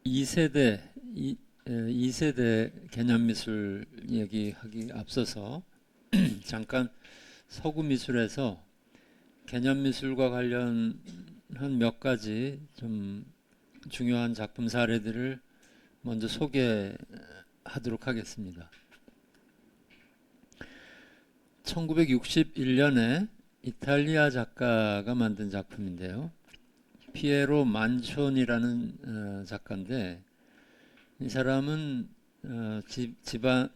2세대 2세대 개념미술 얘기하기 앞서서 잠깐 서구 미술에서 개념미술과 관련한 몇 가지 좀 중요한 작품 사례들을 먼저 소개하도록 하겠습니다. 1961년에 이탈리아 작가가 만든 작품인데요. 피에로 만촌이라는 작가인데, 이 사람은 집안,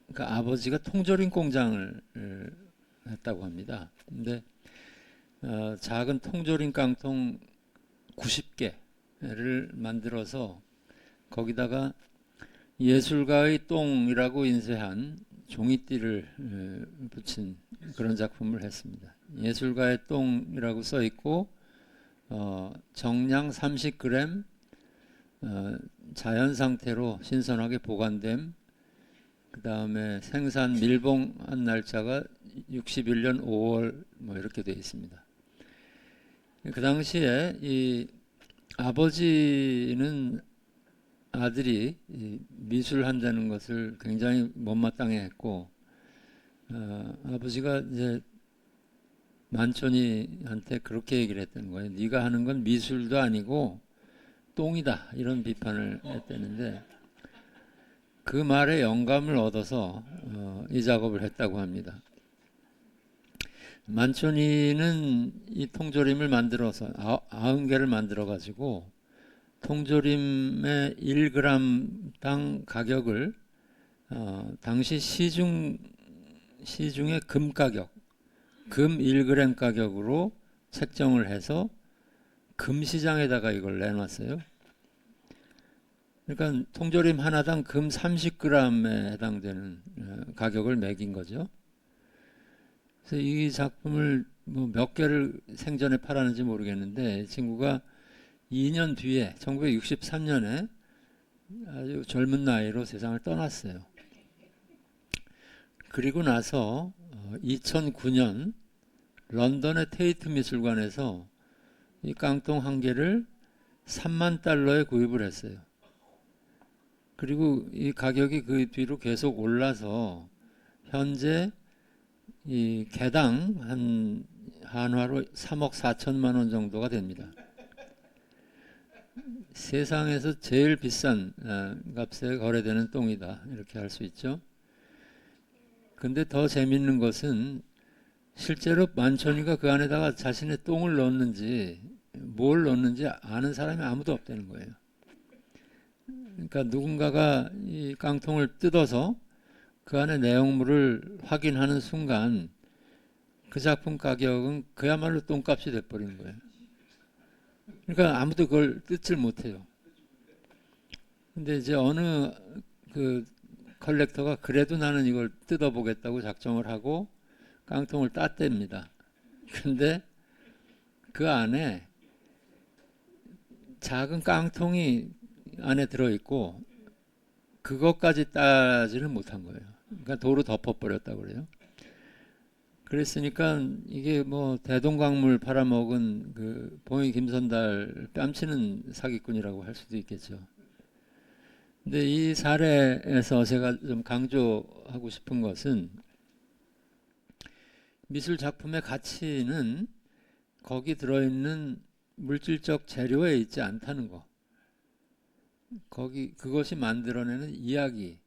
그러니까 아버지가 통조림 공장을 했다고 합니다. 근데 작은 통조림 깡통 90개를 만들어서 거기다가 예술가의 똥이라고 인쇄한 종이띠를 붙인 그런 작품을 했습니다. 예술가의 똥이라고 써 있고 정량 30g, 자연 상태로 신선하게 보관됨, 그 다음에 생산 밀봉한 날짜가 61년 5월 뭐 이렇게 되어 있습니다. 그 당시에 이 아버지는 아들이 미술 한다는 것을 굉장히 못마땅해 했고, 아버지가 이제 만촌이한테 그렇게 얘기를 했다는 거예요. 네가 하는 건 미술도 아니고 똥이다, 이런 비판을 했다는데, 그 말에 영감을 얻어서 이 작업을 했다고 합니다. 만촌이는 이 통조림을 만들어서 90개를 만들어 가지고 통조림의 1g당 가격을 당시 시중의 금 가격, 금 1g 가격으로 책정을 해서 금 시장에다가 이걸 내놨어요. 그러니까 통조림 하나당 금 30g에 해당되는 가격을 매긴 거죠. 그래서 이 작품을 뭐 몇 개를 생전에 팔았는지 모르겠는데, 이 친구가 2년 뒤에 1963년에 아주 젊은 나이로 세상을 떠났어요. 그리고 나서 2009년 런던의 테이트 미술관에서 이 깡통 한 개를 3만 달러에 구입을 했어요. 그리고 이 가격이 그 뒤로 계속 올라서 현재 이 개당 한 한화로 3억 4천만 원 정도가 됩니다. 세상에서 제일 비싼 값에 거래되는 똥이다, 이렇게 할 수 있죠. 근데 더 재밌는 것은 실제로 만촌이가 그 안에다가 자신의 똥을 넣었는지 뭘 넣었는지 아는 사람이 아무도 없다는 거예요. 그러니까 누군가가 이 깡통을 뜯어서 그 안에 내용물을 확인하는 순간 그 작품 가격은 그야말로 똥값이 돼버린 거예요. 그러니까 아무도 그걸 뜯질 못해요. 근데 이제 어느 그 컬렉터가 그래도 나는 이걸 뜯어보겠다고 작정을 하고 깡통을 땄답니다. 근데 그 안에 작은 깡통이 안에 들어있고 그것까지 따지는 못한 거예요. 그러니까 도로 덮어버렸다고 그래요. 그랬으니까 이게 뭐 대동강물 팔아먹은 그 봉이 김선달 뺨치는 사기꾼이라고 할 수도 있겠죠. 근데 이 사례에서 제가 좀 강조하고 싶은 것은 미술 작품의 가치는 거기 들어있는 물질적 재료에 있지 않다는 거. 그것이 만들어내는 이야기,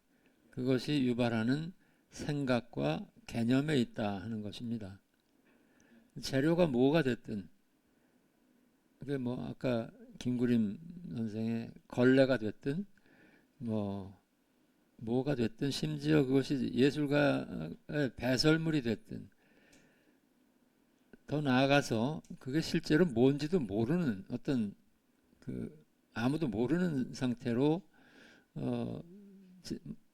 그것이 유발하는 생각과 개념에 있다 하는 것입니다. 재료가 뭐가 됐든, 그게 뭐 아까 김구림 선생의 걸레가 됐든, 뭐가 됐든, 심지어 그것이 예술가의 배설물이 됐든, 더 나아가서 그게 실제로 뭔지도 모르는 어떤 아무도 모르는 상태로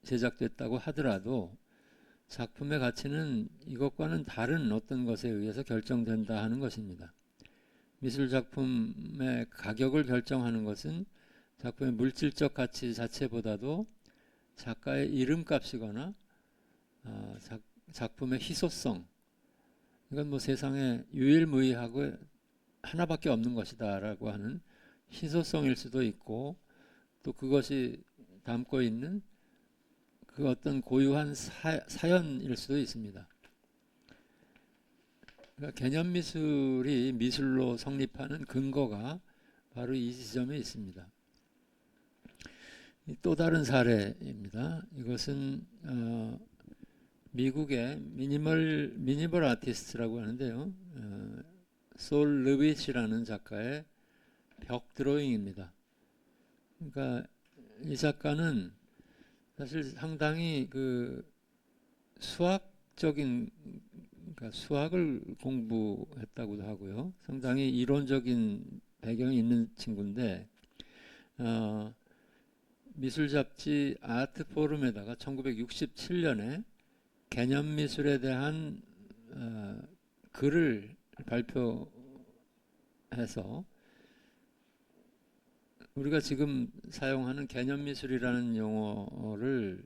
제작됐다고 하더라도 작품의 가치는 이것과는 다른 어떤 것에 의해서 결정된다 하는 것입니다. 미술 작품의 가격을 결정하는 것은 작품의 물질적 가치 자체보다도 작가의 이름값이거나 작품의 희소성, 이건 뭐 세상에 유일무이하고 하나밖에 없는 것이다 라고 하는 희소성일 수도 있고, 또 그것이 담고 있는 그 어떤 고유한 사연일 수도 있습니다. 그러니까 개념 미술이 미술로 성립하는 근거가 바로 이 지점에 있습니다. 또 다른 사례입니다. 이것은 미국의 미니멀 아티스트라고 하는데요. 솔 르빗이라는 작가의 벽 드로잉입니다. 그러니까 이 작가는 사실 상당히 그 수학적인, 그러니까 수학을 공부했다고도 하고요. 상당히 이론적인 배경이 있는 친구인데 미술 잡지 아트 포럼에다가 1967년에 개념 미술에 대한 글을 발표해서 우리가 지금 사용하는 개념 미술이라는 용어를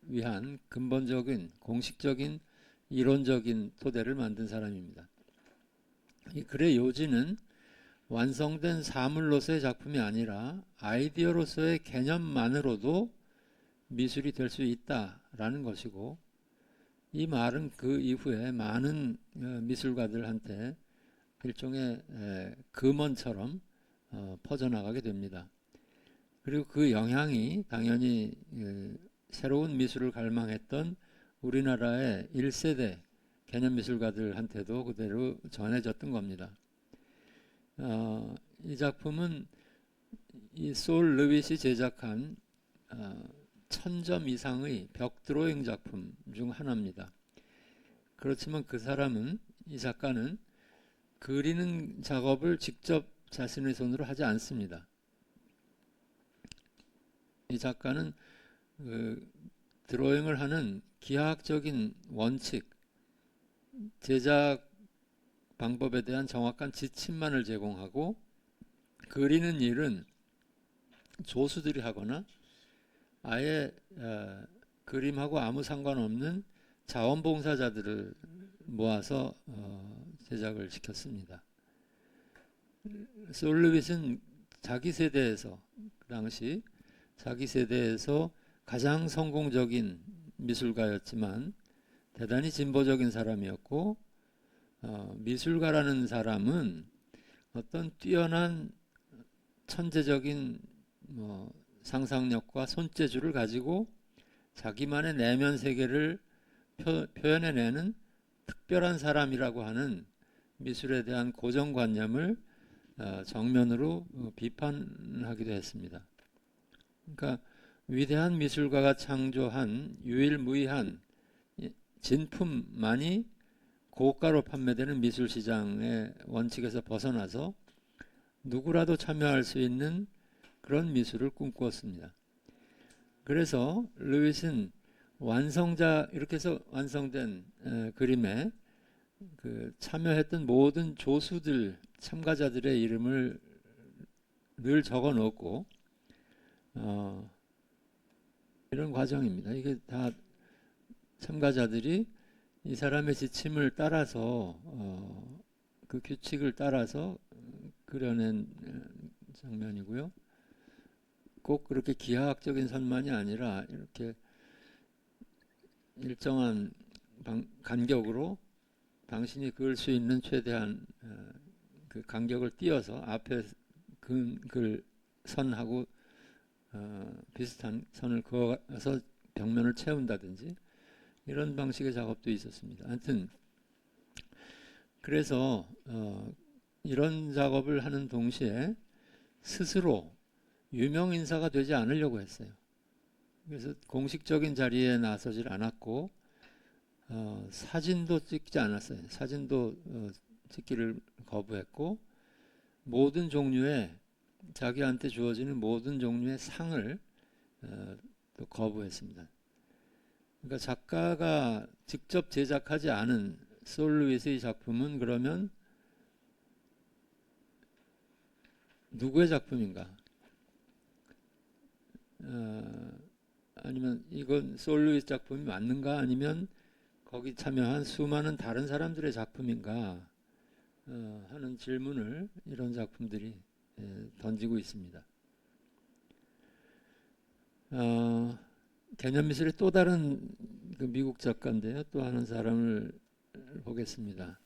위한 근본적인 공식적인 이론적인 토대를 만든 사람입니다. 이 글의 요지는 완성된 사물로서의 작품이 아니라 아이디어로서의 개념만으로도 미술이 될 수 있다라는 것이고, 이 말은 그 이후에 많은 미술가들한테 일종의 금원처럼 퍼져나가게 됩니다. 그리고 그 영향이 당연히 새로운 미술을 갈망했던 우리나라의 1세대 개념미술가들한테도 그대로 전해졌던 겁니다. 이 작품은 이 솔 르빗이 제작한 1000점 이상의 벽 드로잉 작품 중 하나입니다. 그렇지만 그 사람은, 이 작가는 그리는 작업을 직접 자신의 손으로 하지 않습니다. 이 작가는 드로잉을 하는 기하학적인 원칙, 제작 방법에 대한 정확한 지침만을 제공하고, 그리는 일은 조수들이 하거나 아예 그림하고 아무 상관없는 자원봉사자들을 모아서 제작을 시켰습니다. 솔 르빗은 자기 세대에서, 그 당시 자기 세대에서 가장 성공적인 미술가였지만 대단히 진보적인 사람이었고, 미술가라는 사람은 어떤 뛰어난 천재적인 상상력과 손재주를 가지고 자기만의 내면 세계를 표현해내는 특별한 사람이라고 하는 미술에 대한 고정관념을 정면으로 비판하기도 했습니다. 그러니까 위대한 미술가가 창조한 유일무이한 진품만이 고가로 판매되는 미술 시장의 원칙에서 벗어나서 누구라도 참여할 수 있는 그런 미술을 꿈꾸었습니다. 그래서 루이스는 이렇게 해서 완성된 그림에 그 참여했던 모든 조수들, 참가자들의 이름을 늘 적어 놓고 이런 과정입니다. 이게 다 참가자들이 이 사람의 지침을 따라서 그 규칙을 따라서 그려낸 장면이고요. 꼭 그렇게 기하학적인 선만이 아니라 이렇게 일정한 간격으로 당신이 그을 수 있는 최대한 그 간격을 띄어서 앞에 그 선하고 비슷한 선을 그어서 벽면을 채운다든지 이런 방식의 작업도 있었습니다. 하여튼 그래서 이런 작업을 하는 동시에 스스로 유명 인사가 되지 않으려고 했어요. 그래서 공식적인 자리에 나서질 않았고 사진도 찍지 않았어요. 사진도 찍기를 거부했고, 모든 종류의 자기한테 주어지는 모든 종류의 상을 또 거부했습니다. 그러니까 작가가 직접 제작하지 않은 솔 르빗의 작품은 그러면 누구의 작품인가? 아니면 이건 솔 르빗 작품이 맞는가? 아니면 거기 참여한 수많은 다른 사람들의 작품인가? 하는 질문을 이런 작품들이 던지고 있습니다. 어, 개념 미술의 또 다른 그 미국 작가인데요. 또 하는 사람을 보겠습니다.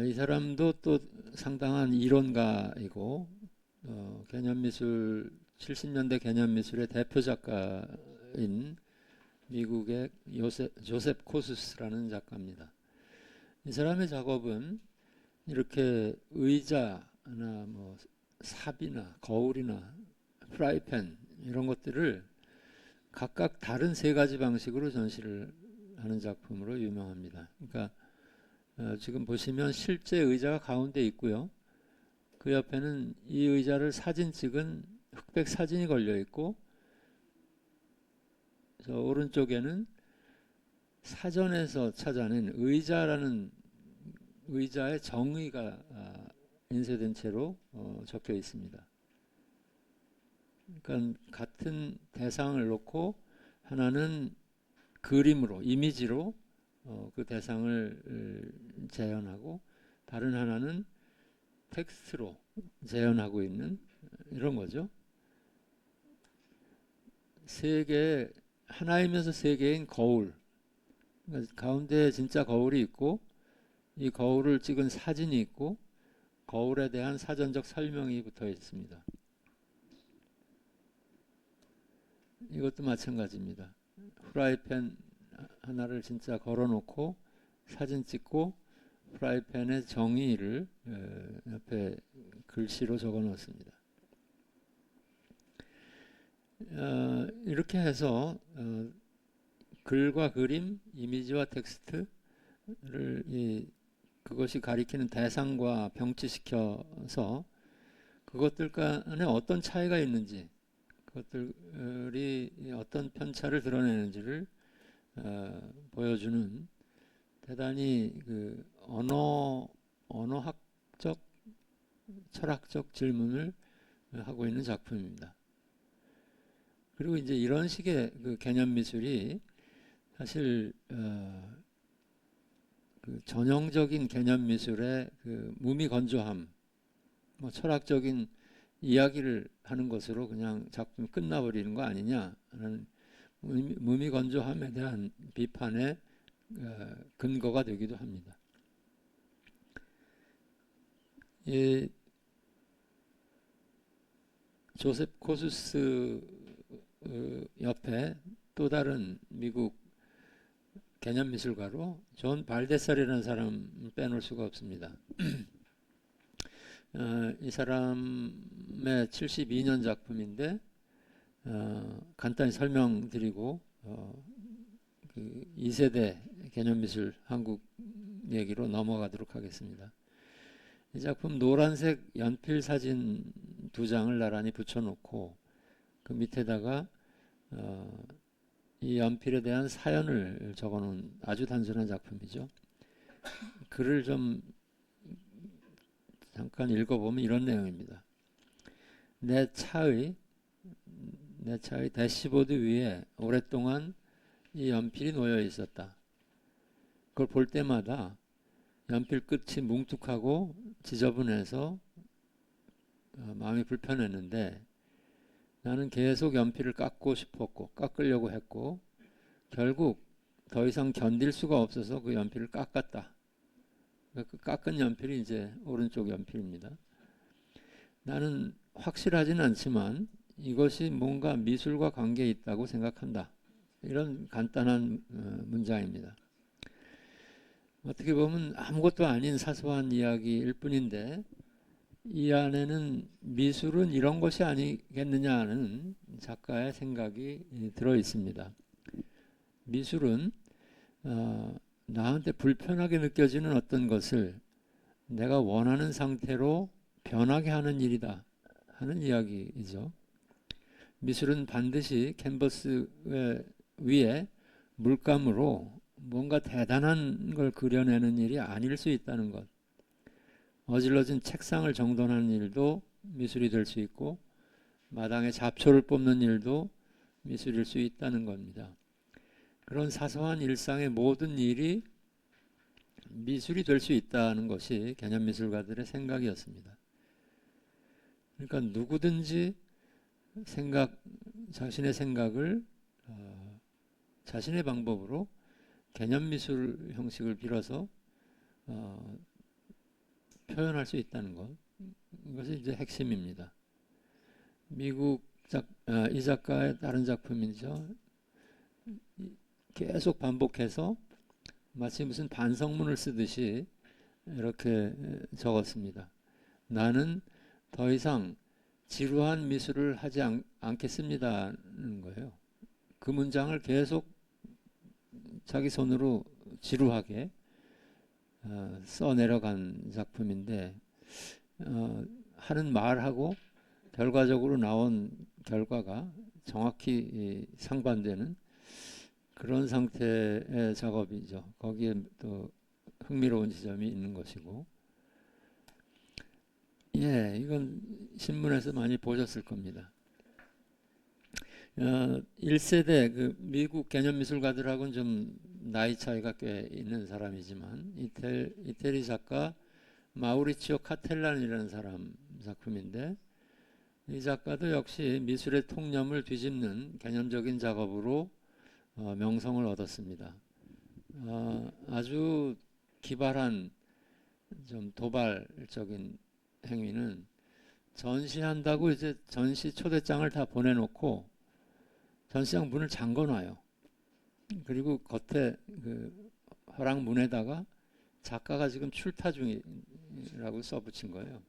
이 사람도 또 상당한 이론가이고 개념 미술 70년대 개념 미술의 대표 작가인 미국의 조셉 코수스라는 작가입니다. 이 사람의 작업은 이렇게 의자나 뭐 삽이나 거울이나 프라이팬 이런 것들을 각각 다른 세 가지 방식으로 전시를 하는 작품으로 유명합니다. 그러니까 지금 보시면 실제 의자가 가운데 있고요. 그 옆에는 이 의자를 사진 찍은 흑백 사진이 걸려 있고, 저 오른쪽에는 사전에서 찾아낸 의자라는 의자의 정의가 인쇄된 채로 적혀 있습니다. 그러니까 같은 대상을 놓고 하나는 그림으로, 이미지로 그 대상을 재현하고 다른 하나는 텍스트로 재현하고 있는 이런 거죠. 세 개, 하나이면서 세 개인 거울. 그러니까 가운데 진짜 거울이 있고 이 거울을 찍은 사진이 있고 거울에 대한 사전적 설명이 붙어 있습니다. 이것도 마찬가지입니다. 프라이팬 하나를 진짜 걸어놓고 사진 찍고 프라이팬의 정의를 옆에 글씨로 적어 놓습니다. 이렇게 해서 글과 그림, 이미지와 텍스트를 그것이 가리키는 대상과 병치시켜서 그것들 간에 어떤 차이가 있는지, 그것들이 어떤 편차를 드러내는지를 보여주는 대단히 그 언어학적, 철학적 질문을 하고 있는 작품입니다. 그리고 이제 이런 식의 그 개념 미술이 사실 그 전형적인 개념 미술의 그 무미건조함, 뭐 철학적인 이야기를 하는 것으로 그냥 작품이 끝나버리는 거 아니냐라는 무미건조함에 대한 비판의 근거가 되기도 합니다. 이 조셉 코수스 옆에 또 다른 미국 개념 미술가로 존 발데살이라는 사람 빼놓을 수가 없습니다. 이 사람의 72년 작품인데 간단히 설명드리고 그 2세대 개념미술 한국 얘기로 넘어가도록 하겠습니다. 이 작품 노란색 연필 사진 두 장을 나란히 붙여놓고 그 밑에다가 이 연필에 대한 사연을 적어놓은 아주 단순한 작품이죠. 글을 좀 잠깐 읽어보면 이런 내용입니다. 내 차의 대시보드 위에 오랫동안 이 연필이 놓여 있었다. 그걸 볼 때마다 연필 끝이 뭉툭하고 지저분해서 마음이 불편했는데 나는 계속 연필을 깎고 싶었고 깎으려고 했고 결국 더 이상 견딜 수가 없어서 그 연필을 깎았다. 그 깎은 연필이 이제 오른쪽 연필입니다. 나는 확실하진 않지만 이것이 뭔가 미술과 관계 있다고 생각한다. 이런 간단한 문장입니다. 어떻게 보면 아무것도 아닌 사소한 이야기일 뿐인데 이 안에는 미술은 이런 것이 아니겠느냐 하는 작가의 생각이 들어 있습니다. 미술은 나한테 불편하게 느껴지는 어떤 것을 내가 원하는 상태로 변하게 하는 일이다 하는 이야기이죠. 미술은 반드시 캔버스 위에 물감으로 뭔가 대단한 걸 그려내는 일이 아닐 수 있다는 것. 어질러진 책상을 정돈하는 일도 미술이 될 수 있고 마당에 잡초를 뽑는 일도 미술일 수 있다는 겁니다. 그런 사소한 일상의 모든 일이 미술이 될 수 있다는 것이 개념미술가들의 생각이었습니다. 그러니까 누구든지 자신의 생각을 자신의 방법으로 개념 미술 형식을 빌어서 표현할 수 있다는 것. 이것이 이제 핵심입니다. 이 작가의 다른 작품이죠. 계속 반복해서 마치 무슨 반성문을 쓰듯이 이렇게 적었습니다. 나는 더 이상 지루한 미술을 하지 않겠습니다는 거예요. 그 문장을 계속 자기 손으로 지루하게 써내려간 작품인데 하는 말하고 결과적으로 나온 결과가 정확히 상반되는 그런 상태의 작업이죠. 거기에 또 흥미로운 지점이 있는 것이고, 이건 신문에서 많이 보셨을 겁니다. 1세대 그 미국 개념미술가들하고는 좀 나이 차이가 꽤 있는 사람이지만 이태리 작가 마우리치오 카텔란이라는 사람 작품인데, 이 작가도 역시 미술의 통념을 뒤집는 개념적인 작업으로 명성을 얻었습니다. 아주 기발한 좀 도발적인 행위는 전시한다고 이제 전시 초대장을 다 보내놓고 전시장 문을 잠궈놔요. 그리고 겉에 그 허락문에다가 작가가 지금 출타 중이라고 써붙인 거예요.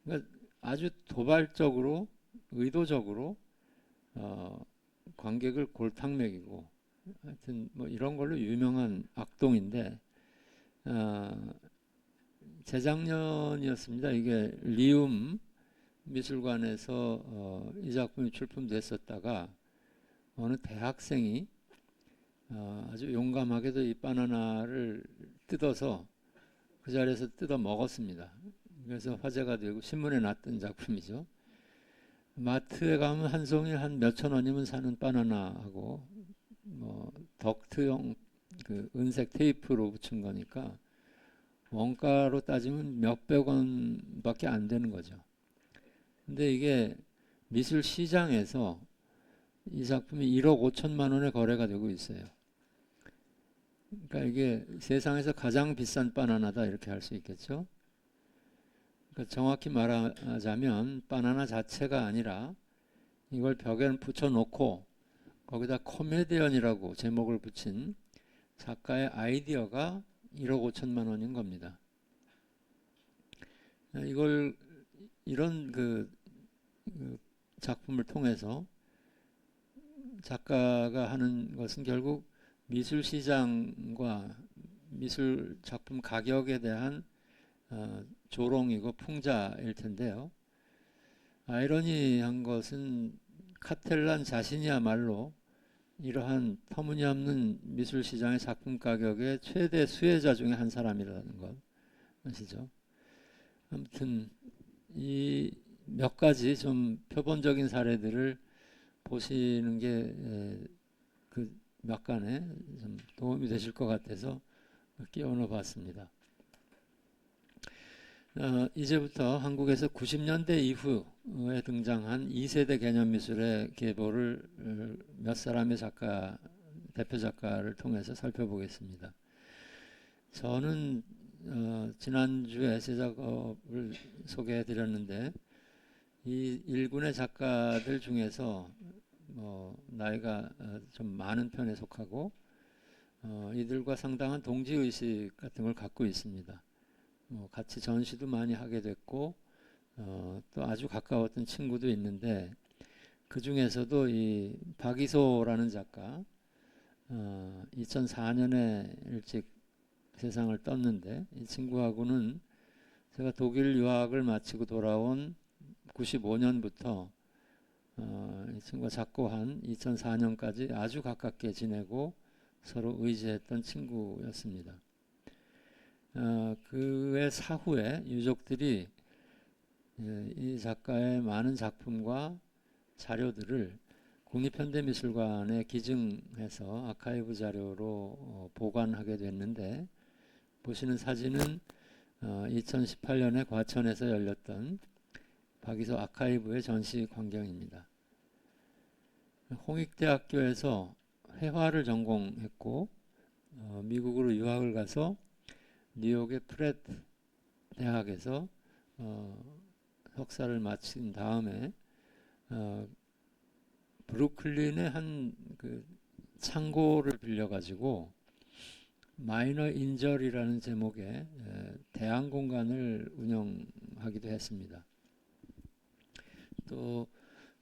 그러니까 아주 도발적으로, 의도적으로 관객을 골탕 먹이고, 하여튼 뭐 이런 걸로 유명한 악동인데, 재작년이었습니다. 이게 리움 미술관에서 이 작품이 출품됐었다가 어느 대학생이 아주 용감하게도 이 바나나를 뜯어서 그 자리에서 뜯어 먹었습니다. 그래서 화제가 되고 신문에 났던 작품이죠. 마트에 가면 한 송이 한 몇천 원이면 사는 바나나하고 뭐 덕트용 그 은색 테이프로 붙인 거니까 원가로 따지면 몇백 원밖에 안 되는 거죠. 근데 이게 미술 시장에서 이 작품이 1억 5천만 원에 거래가 되고 있어요. 그러니까 이게 세상에서 가장 비싼 바나나다 이렇게 할 수 있겠죠. 그러니까 정확히 말하자면 바나나 자체가 아니라 이걸 벽에 붙여놓고 거기다 코미디언이라고 제목을 붙인 작가의 아이디어가 1억 5천만 원인 겁니다. 이런 그 작품을 통해서 작가가 하는 것은 결국 미술 시장과 미술 작품 가격에 대한 조롱이고 풍자일 텐데요. 아이러니한 것은 카텔란 자신이야말로 이러한 터무니없는 미술 시장의 작품 가격의 최대 수혜자 중에 한 사람이라는 것이죠. 아무튼 이 몇 가지 좀 표본적인 사례들을 보시는 게 그 막간에 좀 도움이 되실 것 같아서 끼워넣어 봤습니다. 이제부터 한국에서 90년대 이후에 등장한 2세대 개념미술의 계보를 몇 사람의 대표 작가를 통해서 살펴보겠습니다. 저는 지난주에 제 작업을 소개해 드렸는데 이 일군의 작가들 중에서 나이가 좀 많은 편에 속하고 이들과 상당한 동지의식 같은 걸 갖고 있습니다. 같이 전시도 많이 하게 됐고 또 아주 가까웠던 친구도 있는데 그 중에서도 이 박이소라는 작가 2004년에 일찍 세상을 떴는데 이 친구하고는 제가 독일 유학을 마치고 돌아온 95년부터 이 친구가 작고한 2004년까지 아주 가깝게 지내고 서로 의지했던 친구였습니다. 그의 사후에 유족들이 이 작가의 많은 작품과 자료들을 국립현대미술관에 기증해서 아카이브 자료로 보관하게 됐는데 보시는 사진은 2018년에 과천에서 열렸던 박이소 아카이브의 전시 광경입니다. 홍익대학교에서 회화를 전공했고 미국으로 유학을 가서 뉴욕의 프렛 대학에서 석사를 마친 다음에 브루클린의 한 그 창고를 빌려가지고 마이너 인절이라는 제목의 대안 공간을 운영하기도 했습니다. 또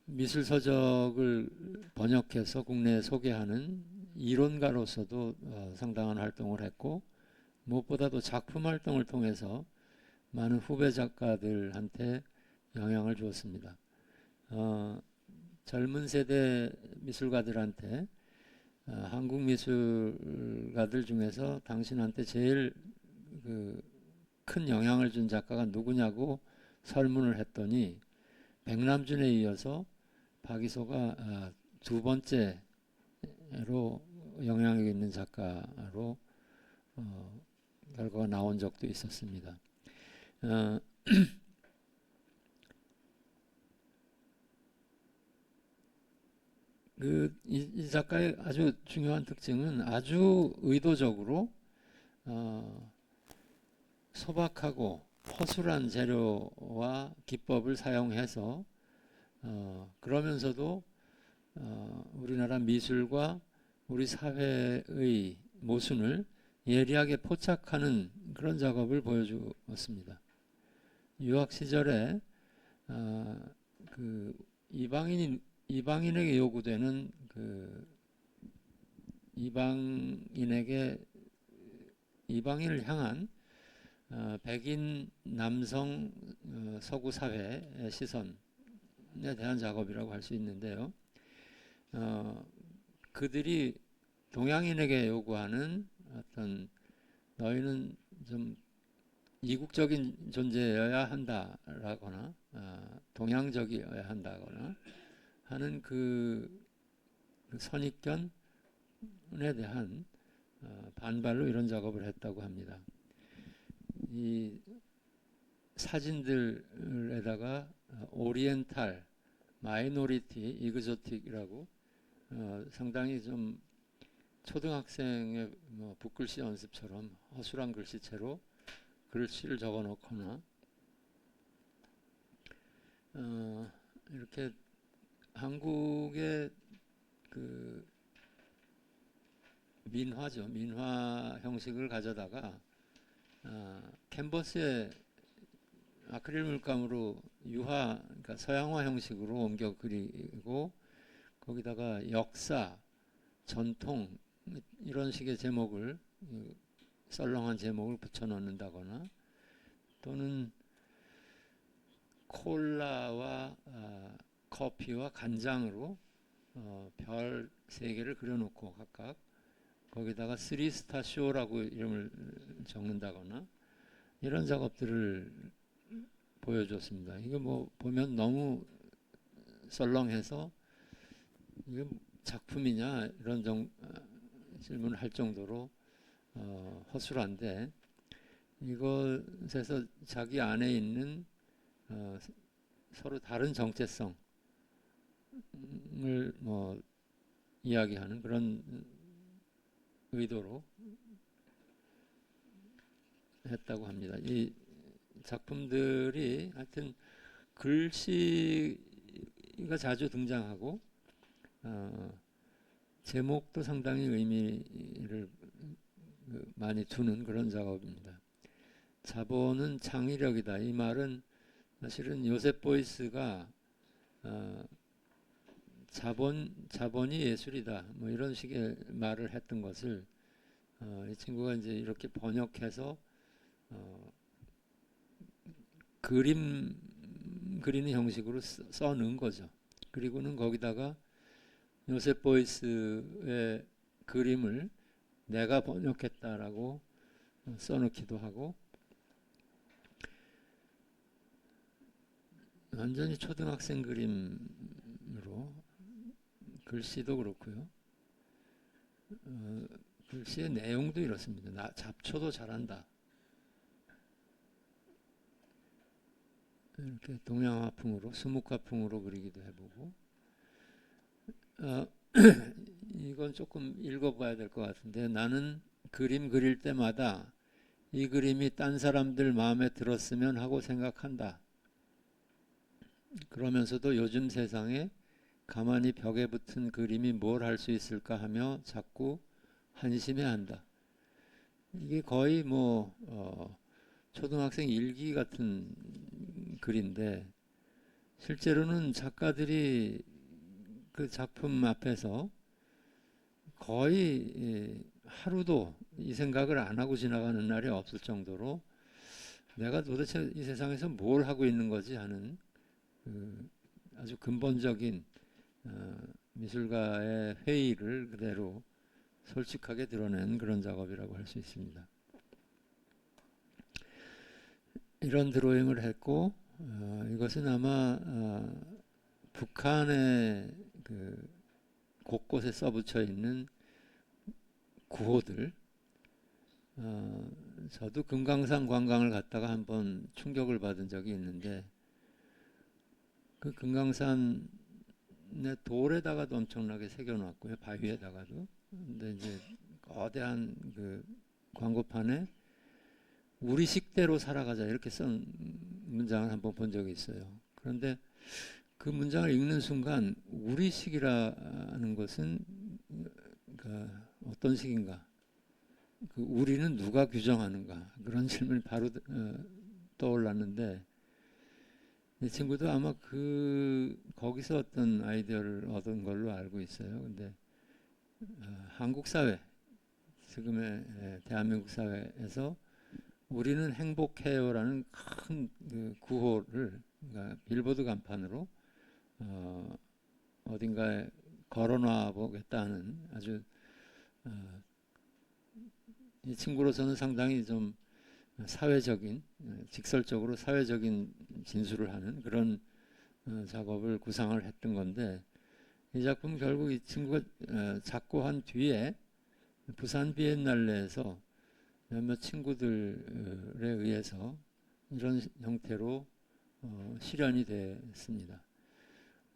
미술 서적을 번역해서 국내에 소개하는 이론가로서도 상당한 활동을 했고 무엇보다도 작품 활동을 통해서 많은 후배 작가들한테 영향을 주었습니다. 젊은 세대 미술가들한테 한국 미술가들 중에서 당신한테 제일 큰 영향을 준 작가가 누구냐고 설문을 했더니 백남준에 이어서 박이소가 두 번째로 영향력 있는 작가로 결과가 나온 적도 있었습니다. 이 작가의 아주 중요한 특징은 아주 의도적으로 소박하고 허술한 재료와 기법을 사용해서 그러면서도 우리나라 미술과 우리 사회의 모순을 예리하게 포착하는 그런 작업을 보여주었습니다. 유학 시절에 그 이방인에게 요구되는 이방인을 향한 백인 남성 서구 사회의 시선에 대한 작업이라고 할 수 있는데요. 그들이 동양인에게 요구하는 어떤 너희는 좀 이국적인 존재여야 한다라거나 동양적이어야 한다거나 하는 그 선입견에 대한 반발로 이런 작업을 했다고 합니다. 이 사진들에다가 오리엔탈, 마이노리티, 이그조틱이라고 상당히 좀 초등학생의 붓글씨 연습처럼 허술한 글씨체로 글씨를 적어 놓거나 이렇게 한국의 그 민화 형식을 가져다가 캔버스에 아크릴 물감으로 그러니까 서양화 형식으로 옮겨 그리고 거기다가 역사, 전통 이런 식의 제목을 썰렁한 제목을 붙여 넣는다거나 또는 콜라와 커피와 간장으로 별 3개를 그려놓고 각각 거기다가 3스타 쇼라고 이름을 적는다거나 이런 작업들을 보여줬습니다. 이거 보면 너무 썰렁해서 이게 작품이냐 이런 질문을 할 정도로 허술한데 이것에서 자기 안에 있는 서로 다른 정체성을 이야기하는 그런 의도로 했다고 합니다. 이 작품들이 하여튼 글씨가 자주 등장하고 제목도 상당히 의미를 많이 두는 그런 작업입니다. 자본은 창의력이다. 이 말은 사실은 요셉 보이스가 자본이 예술이다. 이런 식의 말을 했던 것을 이 친구가 이제 이렇게 번역해서 그림 그리는 형식으로 써놓은 거죠. 그리고는 거기다가 요셉 보이스의 그림을 내가 번역했다라고 써놓기도 하고 완전히 초등학생 그림으로 글씨도 그렇고요. 글씨의 내용도 이렇습니다. 잡초도 잘한다. 이렇게 동양화풍으로 수묵화풍으로 그리기도 해보고 어, 이건 조금 읽어봐야 될 것 같은데 나는 그림 그릴 때마다 이 그림이 딴 사람들 마음에 들었으면 하고 생각한다. 그러면서도 요즘 세상에 가만히 벽에 붙은 그림이 뭘 할 수 있을까 하며 자꾸 한심해한다. 이게 거의 뭐 초등학생 일기 같은 글인데 실제로는 작가들이 그 작품 앞에서 거의 하루도 이 생각을 안 하고 지나가는 날이 없을 정도로 내가 도대체 이 세상에서 뭘 하고 있는 거지 하는 그 아주 근본적인 미술가의 회의를 그대로 솔직하게 드러낸 그런 작업이라고 할 수 있습니다. 이런 드로잉을 했고 이것은 아마 북한의 그 곳곳에 써붙여 있는 구호들. 저도 금강산 관광을 갔다가 한번 충격을 받은 적이 있는데 그 금강산의 돌에다가도 엄청나게 새겨놨고요, 바위에다가도. 근데 이제 거대한 그 광고판에 우리 식대로 살아가자 이렇게 쓴 문장을 한번 본 적이 있어요. 그런데 그 문장을 읽는 순간 우리식이라는 것은 어떤 식인가? 그 우리는 누가 규정하는가? 그런 질문이 바로 떠올랐는데 이 친구도 아마 거기서 어떤 아이디어를 얻은 걸로 알고 있어요. 근데 한국 사회, 지금의 대한민국 사회에서 우리는 행복해요라는 큰그 구호를 그러니까 빌보드 간판으로 어딘가에 걸어놔 보겠다는 아주 이 친구로서는 상당히 좀 사회적인 직설적으로 사회적인 진술을 하는 그런 작업을 구상을 했던 건데 이 작품 결국 이 친구가 작고한 뒤에 부산 비엔날레에서 몇몇 친구들에 의해서 이런 형태로 실현이 됐습니다.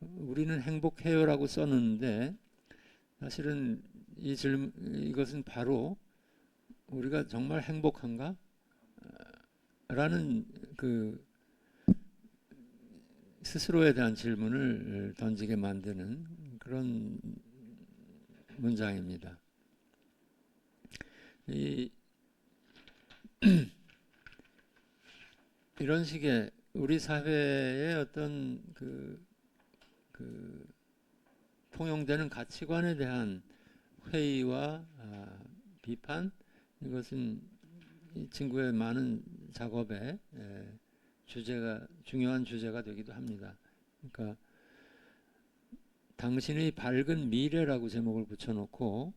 우리는 행복해요라고 썼는데 사실은 이것은 바로 우리가 정말 행복한가? 라는 그 스스로에 대한 질문을 던지게 만드는 그런 문장입니다. 이런 식의 우리 사회의 어떤 그 통용되는 가치관에 대한 회의와 비판 이것은 이 친구의 많은 작업의 중요한 주제가 되기도 합니다. 그러니까 당신의 밝은 미래라고 제목을 붙여놓고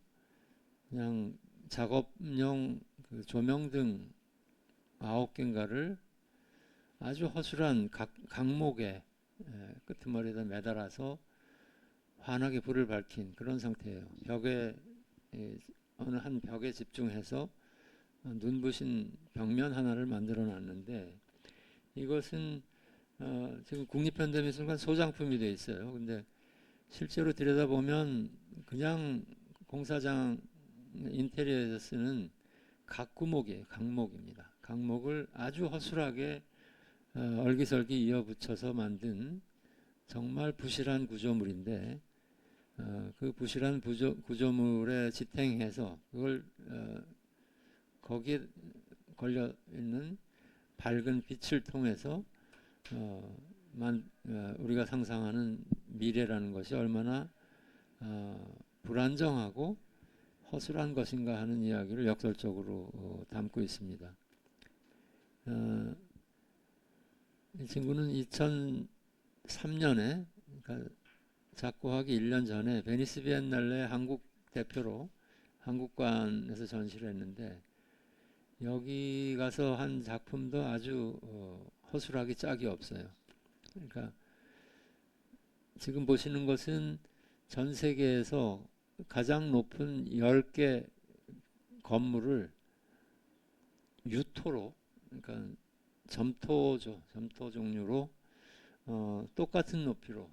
그냥 작업용 그 조명등 9개인가를 아주 허술한 강목에 끄트머리에다 매달아서 환하게 불을 밝힌 그런 상태예요. 어느 한 벽에 집중해서 눈부신 벽면 하나를 만들어 놨는데 이것은 지금 국립현대미술관 소장품이 되어 있어요. 근데 실제로 들여다보면 그냥 공사장 인테리어에서 쓰는 각구목이에요. 강목입니다. 강목을 아주 허술하게 얼기설기 이어붙여서 만든 정말 부실한 구조물인데 그 부실한 구조물에 지탱해서 그걸 거기에 걸려 있는 밝은 빛을 통해서 우리가 상상하는 미래라는 것이 얼마나 불안정하고 허술한 것인가 하는 이야기를 역설적으로 담고 있습니다. 이 친구는 2003년에 그러니까 작고하기 1년 전에 베니스 비엔날레 한국 대표로 한국관에서 전시를 했는데 여기 가서 한 작품도 아주 허술하기 짝이 없어요. 그러니까 지금 보시는 것은 전 세계에서 가장 높은 10개 건물을 유토로 그러니까 점토 종류로 똑같은 높이로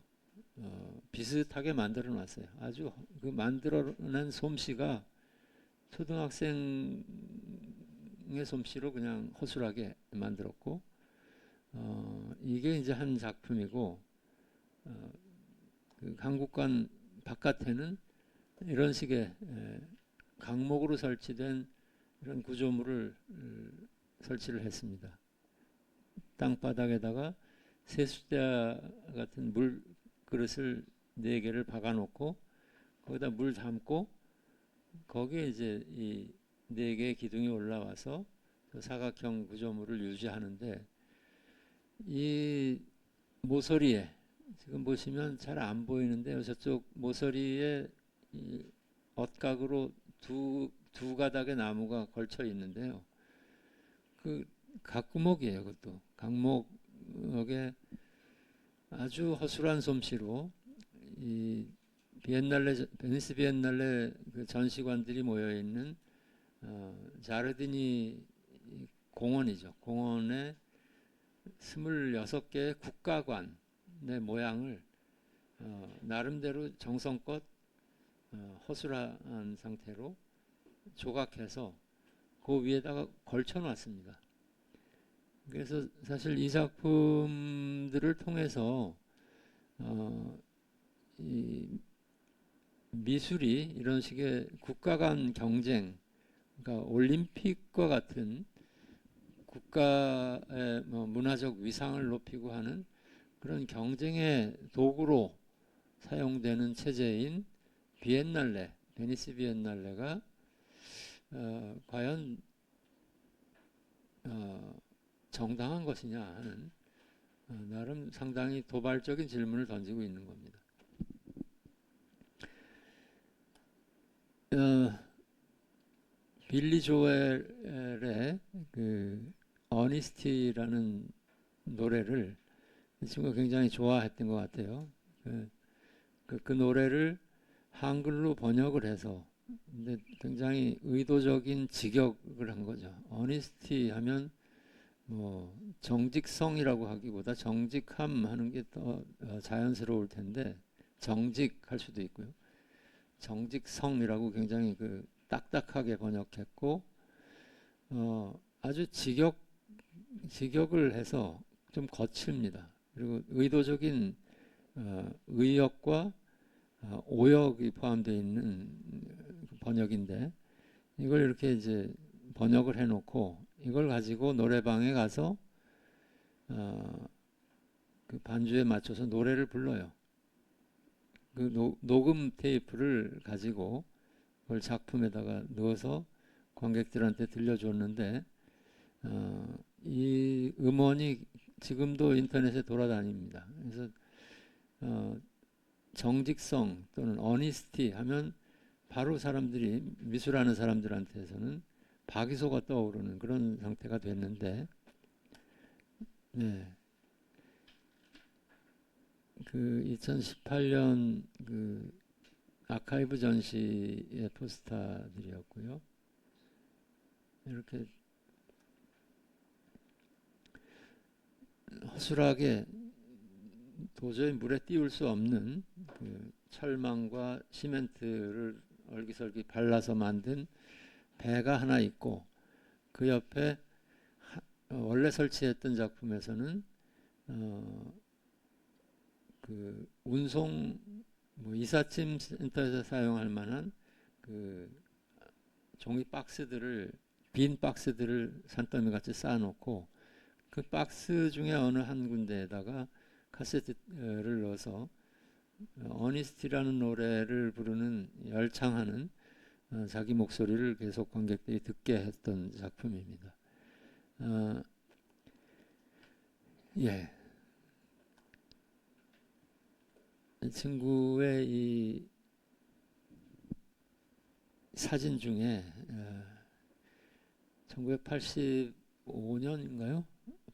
비슷하게 만들어 놨어요. 아주 그 만들어낸 솜씨가 초등학생의 솜씨로 그냥 허술하게 만들었고, 이게 이제 한 작품이고, 그 강국관 바깥에는 이런 식의 강목으로 설치된 이런 구조물을 설치를 했습니다. 땅바닥에다가 세숫대 같은 물 그릇을 4개를 박아놓고 거기다 물 담고 거기에 이제 이 4개의 기둥이 올라와서 그 사각형 구조물을 유지하는데, 이 모서리에 지금 보시면 잘 안 보이는데요. 저쪽 모서리에 이 엇각으로 두 가닥의 나무가 걸쳐 있는데요. 그 각구목이에요. 그것도 각목에 아주 허술한 솜씨로 이 베니스 비엔날레 그 전시관들이 모여 있는 자르디니 공원이죠. 공원에 26개의 국가관의 모양을 나름대로 정성껏 허술한 상태로 조각해서 그 위에다가 걸쳐 놨습니다. 그래서 사실 이 작품들을 통해서 이 미술이 이런 식의 국가 간 경쟁, 그러니까 올림픽과 같은 국가의 문화적 위상을 높이고 하는 그런 경쟁의 도구로 사용되는 체제인 비엔날레, 베니스 비엔날레가 과연 정당한 것이냐 하는 나름 상당히 도발적인 질문을 던지고 있는 겁니다. 빌리 조엘의 그 어니스티라는 노래를 이 친구가 굉장히 좋아했던 것 같아요. 그 노래를 한글로 번역을 해서 근데 굉장히 의도적인 직역을 한 거죠. 어니스티 하면 뭐 정직성이라고 하기보다 정직함 하는 게 더 자연스러울 텐데 정직할 수도 있고요. 정직성이라고 굉장히 그 딱딱하게 번역했고 아주 직역을 해서 좀 거칩니다. 그리고 의도적인 의역과 오역이 포함되어 있는 번역인데 이걸 이렇게 이제 번역을 해놓고 이걸 가지고 노래방에 가서 그 반주에 맞춰서 노래를 불러요. 그 녹음 테이프를 가지고 그걸 작품에다가 넣어서 관객들한테 들려줬는데 이 음원이 지금도 인터넷에 돌아다닙니다. 그래서 정직성 또는 어니스티 하면 바로 사람들이 미술하는 사람들한테서는 박이소가 떠오르는 그런 상태가 됐는데, 네. 그 2018년 그 아카이브 전시의 포스터들이었고요. 이렇게 허술하게 도저히 물에 띄울 수 없는 그 철망과 시멘트를 얼기설기 발라서 만든 배가 하나 있고 그 옆에 원래 설치했던 작품에서는 그 운송 이삿짐 센터에서 사용할 만한 그 종이 박스들을 빈 박스들을 산더미 같이 쌓아놓고 그 박스 중에 어느 한 군데에다가 카세트를 넣어서 어니스티라는 노래를 부르는 열창하는 자기 목소리를 계속 관객들이 듣게 했던 작품입니다. 예. 친구의 이 사진 중에 1985년인가요?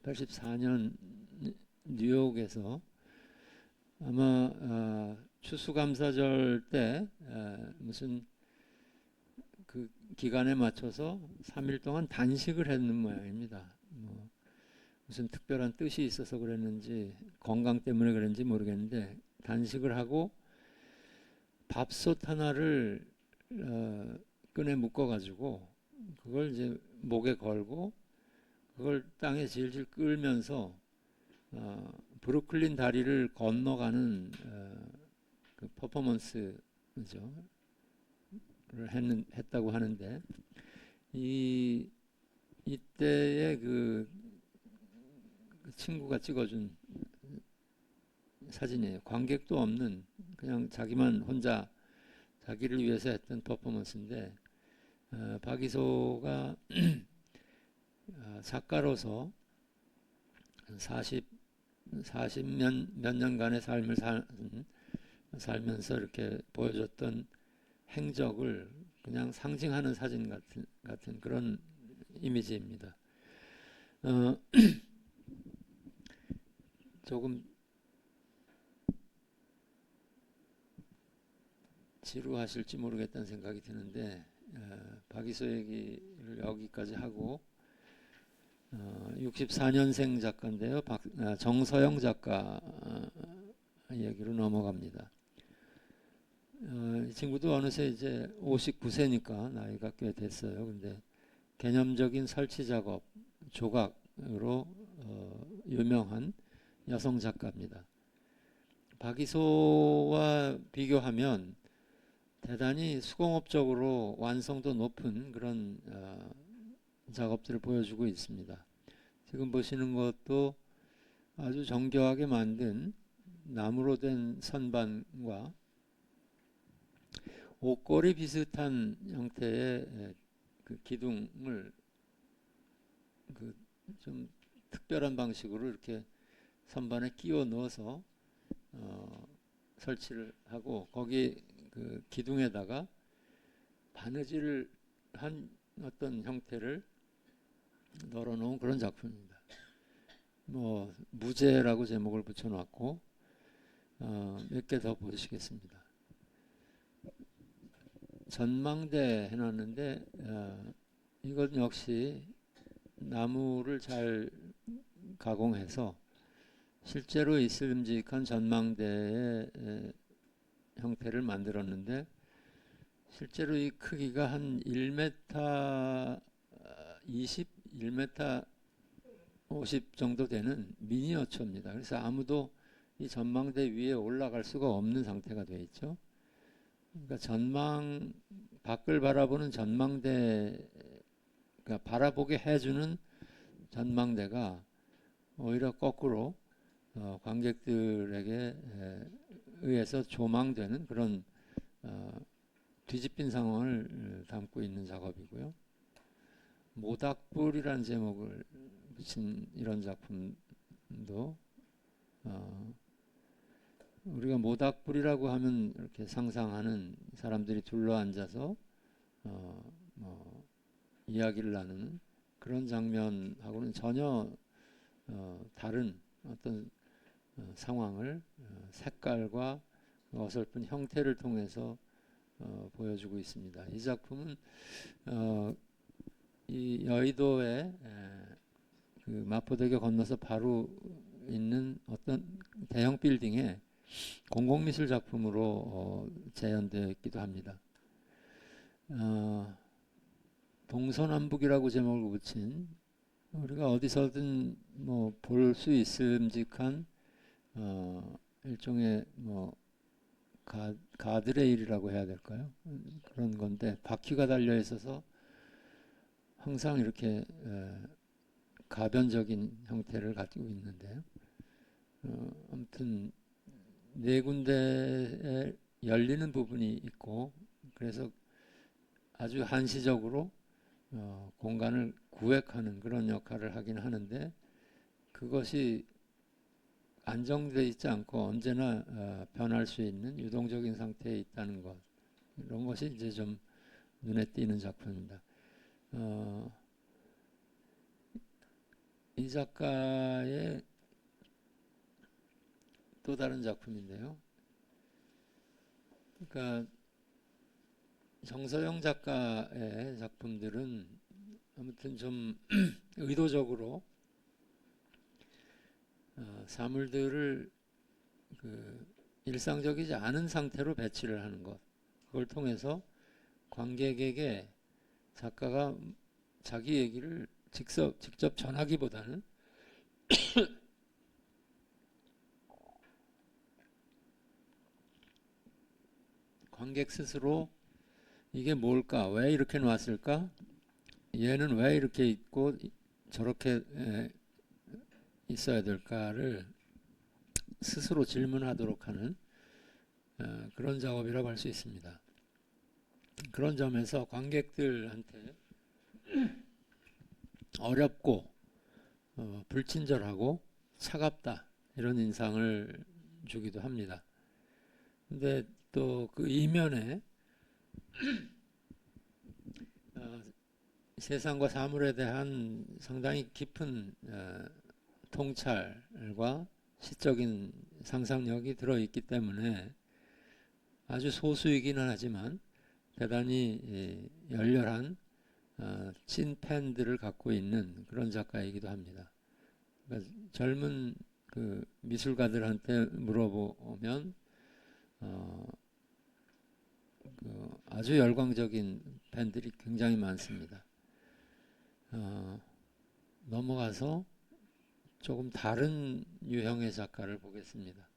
84년 뉴욕에서 아마 추수감사절 때 무슨 그 기간에 맞춰서 3일 동안 단식을 했는 모양입니다. 무슨 특별한 뜻이 있어서 그랬는지 건강 때문에 그랬는지 모르겠는데 단식을 하고 밥솥 하나를 끈에 묶어 가지고 그걸 이제 목에 걸고 그걸 땅에 질질 끌면서 브루클린 다리를 건너가는 그 퍼포먼스죠. 했다고 하는데 이때의 그 친구가 찍어준 사진이에요. 관객도 없는 그냥 자기만 혼자 자기를 위해서 했던 퍼포먼스인데 박이소가 작가로서 40몇 년간의 삶을 살면서 이렇게 보여줬던 행적을 그냥 상징하는 사진 같은 그런 이미지입니다. 조금 지루하실지 모르겠다는 생각이 드는데 박이소 얘기를 여기까지 하고 64년생 작가인데요. 정서영 작가 얘기로 넘어갑니다. 이 친구도 어느새 이제 59세니까 나이가 꽤 됐어요. 근데 개념적인 설치 작업, 조각으로 유명한 여성 작가입니다. 박이소와 비교하면 대단히 수공업적으로 완성도 높은 그런 작업들을 보여주고 있습니다. 지금 보시는 것도 아주 정교하게 만든 나무로 된 선반과 옷걸이 비슷한 형태의 그 기둥을 그 좀 특별한 방식으로 이렇게 선반에 끼워 넣어서 설치를 하고 거기 그 기둥에다가 바느질을 한 어떤 형태를 널어놓은 그런 작품입니다. 뭐 무제라고 제목을 붙여놨고 몇 개 더 보시겠습니다. 전망대 해놨는데 이건 역시 나무를 잘 가공해서 실제로 있음직한 전망대의 형태를 만들었는데 실제로 이 크기가 한 1m 20, 1m 50 정도 되는 미니어처입니다. 그래서 아무도 이 전망대 위에 올라갈 수가 없는 상태가 되어 있죠. 그러니까 밖을 바라보는 전망대, 그러니까 바라보게 해주는 전망대가 오히려 거꾸로 관객들에게 의해서 조망되는 그런 뒤집힌 상황을 담고 있는 작업이고요. 모닥불이라는 제목을 붙인 이런 작품도 우리가 모닥불이라고 하면 이렇게 상상하는 사람들이 둘러앉아서 이야기를 나누는 그런 장면하고는 전혀 다른 어떤 상황을 색깔과 어설픈 형태를 통해서 보여주고 있습니다. 이 작품은 이 여의도에 그 마포대교 건너서 바로 있는 어떤 대형 빌딩에 공공미술 작품으로 재현되어 있기도 합니다. 동서남북이라고 제목을 붙인 우리가 어디서든 뭐 볼 수 있음직한 일종의 뭐 가드레일이라고 해야 될까요? 그런 건데 바퀴가 달려 있어서 항상 이렇게 가변적인 형태를 가지고 있는데요. 아무튼 네 군데에 열리는 부분이 있고 그래서 아주 한시적으로 공간을 구획하는 그런 역할을 하긴 하는데 그것이 안정되어 있지 않고 언제나 변할 수 있는 유동적인 상태에 있다는 것 이런 것이 이제 좀 눈에 띄는 작품입니다. 이 작가의 또 다른 작품인데요. 그러니까 정서영 작가의 작품들은 아무튼 좀 의도적으로 사물들을 그 일상적이지 않은 상태로 배치를 하는 것. 그걸 통해서 관객에게 작가가 자기 얘기를 직접 전하기보다는 관객 스스로 이게 뭘까? 왜 이렇게 놨을까? 얘는 왜 이렇게 있고 저렇게 있어야 될까를 스스로 질문하도록 하는 그런 작업이라고 할 수 있습니다. 그런 점에서 관객들한테 어렵고 불친절하고 차갑다 이런 인상을 주기도 합니다. 근데 또 그 이면에 어, 세상과 사물에 대한 상당히 깊은 통찰과 시적인 상상력이 들어있기 때문에 아주 소수이기는 하지만 대단히 열렬한 찐 팬들을 갖고 있는 그런 작가이기도 합니다. 그러니까 젊은 그 미술가들한테 물어보면 그 아주 열광적인 팬들이 굉장히 많습니다. 넘어가서 조금 다른 유형의 작가를 보겠습니다.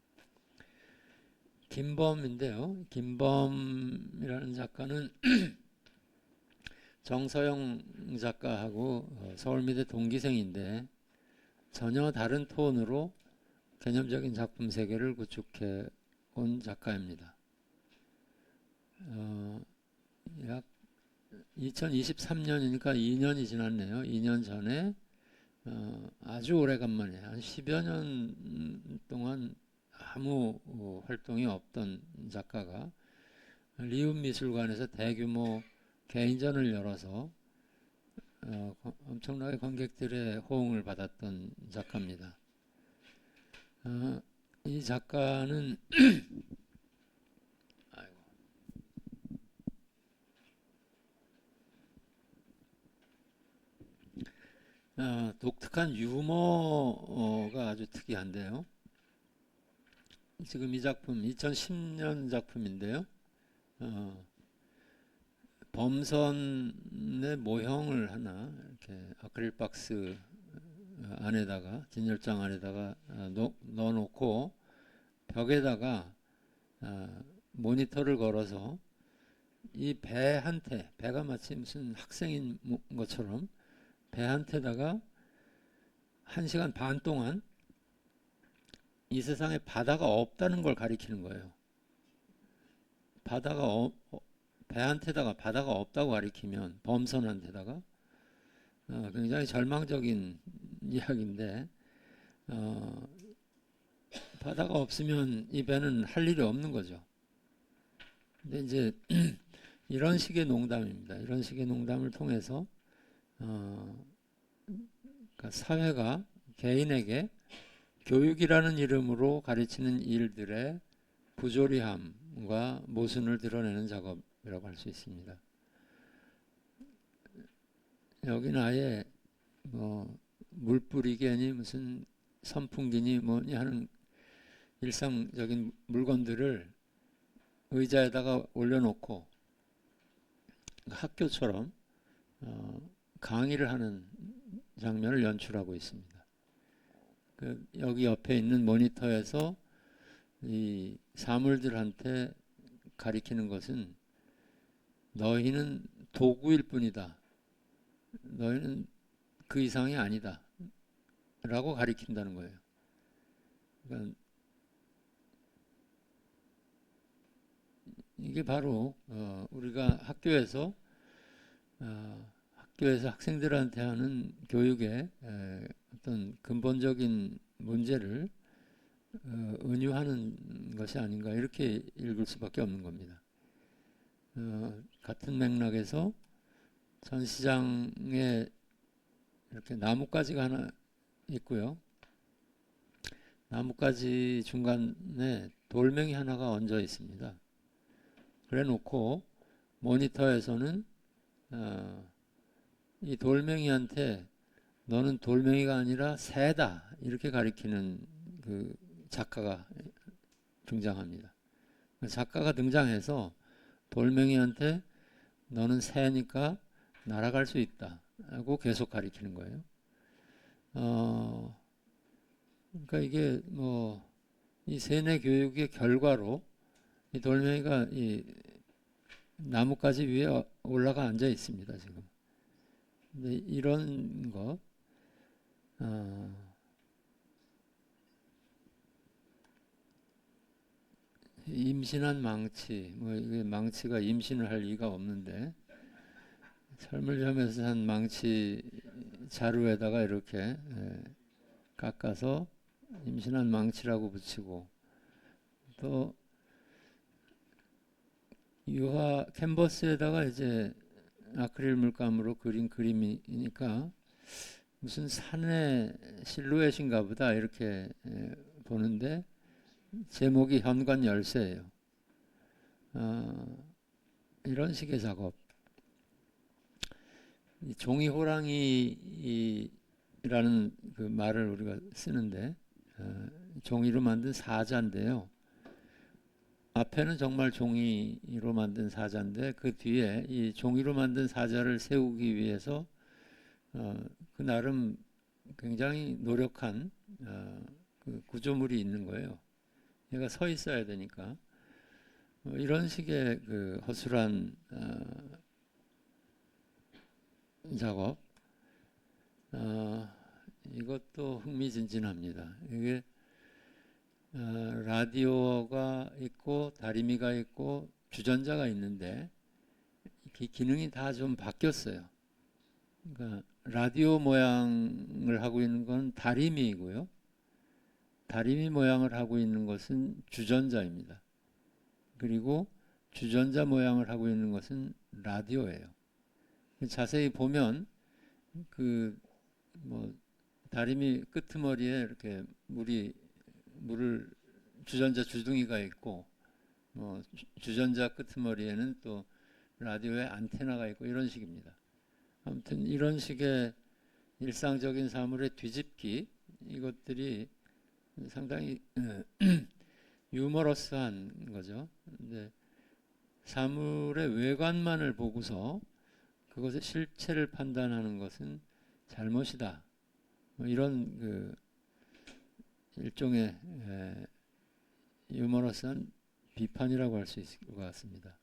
김범인데요. 김범이라는 작가는 정서영 작가하고 서울미대 동기생인데 전혀 다른 톤으로 개념적인 작품 세계를 구축해 온 작가입니다. 약 2023년이니까 2년이 지났네요. 2년 전에 아주 오래간만에 한 10여 년 동안 아무 활동이 없던 작가가 리움미술관에서 대규모 개인전을 열어서 엄청나게 관객들의 호응을 받았던 작가입니다. 이 작가는 독특한 유머가 아주 특이한데요. 지금 이 작품 2010년 작품인데요. 범선의 모형을 하나 이렇게 아크릴 박스 안에다가 진열장 안에다가 넣어놓고 벽에다가 모니터를 걸어서 이 배한테 배가 마치 무슨 학생인 것처럼 배한테다가 1시간 반 동안 이 세상에 바다가 없다는 걸 가리키는 거예요. 배한테다가 바다가 없다고 가리키면 범선한테다가 굉장히 절망적인 이야기인데 바다가 없으면 이 배는 할 일이 없는 거죠. 근데 이제 이런 식의 농담입니다. 이런 식의 농담을 통해서 그러니까 사회가 개인에게 교육이라는 이름으로 가르치는 일들의 부조리함과 모순을 드러내는 작업이라고 할 수 있습니다. 여기는 아예 뭐 물뿌리개니 무슨 선풍기니 뭐니 하는 일상적인 물건들을 의자에다가 올려놓고 학교처럼 강의를 하는 장면을 연출하고 있습니다. 여기 옆에 있는 모니터에서 이 사물들한테 가리키는 것은 너희는 도구일 뿐이다. 너희는 그 이상이 아니다. 라고 가리킨다는 거예요. 그러니까 이게 바로 우리가 학교에서 학생들한테 하는 교육의 어떤 근본적인 문제를 은유하는 것이 아닌가 이렇게 읽을 수밖에 없는 겁니다. 같은 맥락에서 전시장에 이렇게 나뭇가지가 하나 있고요. 나뭇가지 중간에 돌멩이 하나가 얹어 있습니다. 그래 놓고 모니터에서는 이 돌멩이한테 너는 돌멩이가 아니라 새다 이렇게 가리키는 그 작가가 등장합니다. 작가가 등장해서 돌멩이한테 너는 새니까 날아갈 수 있다 하고 계속 가리키는 거예요. 그러니까 이게 뭐 이 세뇌 교육의 결과로 이 돌멩이가 이 나뭇가지 위에 올라가 앉아 있습니다, 지금. 근데 이런 것, 임신한 망치, 뭐 이게 망치가 임신을 할 리가 없는데 철물 점에서 한 망치 자루에다가 이렇게 깎아서 임신한 망치라고 붙이고, 또 유화 캔버스에다가 이제 아크릴 물감으로 그린 그림이니까 무슨 산의 실루엣인가 보다 이렇게 보는데 제목이 현관 열쇠예요. 이런 식의 작업. 종이 호랑이라는 그 말을 우리가 쓰는데 종이로 만든 사자인데요. 앞에는 정말 종이로 만든 사자인데 그 뒤에 이 종이로 만든 사자를 세우기 위해서 그 나름 굉장히 노력한 그 구조물이 있는 거예요. 얘가 서 있어야 되니까 이런 식의 그 허술한 작업, 이것도 흥미진진합니다. 이게 라디오가 있고 다리미가 있고 주전자가 있는데 기능이 다 좀 바뀌었어요. 그러니까 라디오 모양을 하고 있는 건 다리미이고요. 다리미 모양을 하고 있는 것은 주전자입니다. 그리고 주전자 모양을 하고 있는 것은 라디오예요. 자세히 보면 그 뭐 다리미 끄트머리에 이렇게 물을 주전자 주둥이가 있고 주전자 끄트머리에는 또 라디오의 안테나가 있고 이런 식입니다. 아무튼 이런 식의 일상적인 사물의 뒤집기, 이것들이 상당히 유머러스한 거죠. 근데 사물의 외관만을 보고서 그것의 실체를 판단하는 것은 잘못이다. 뭐 이런 그 일종의 유머러스한 비판이라고 할 수 있을 것 같습니다.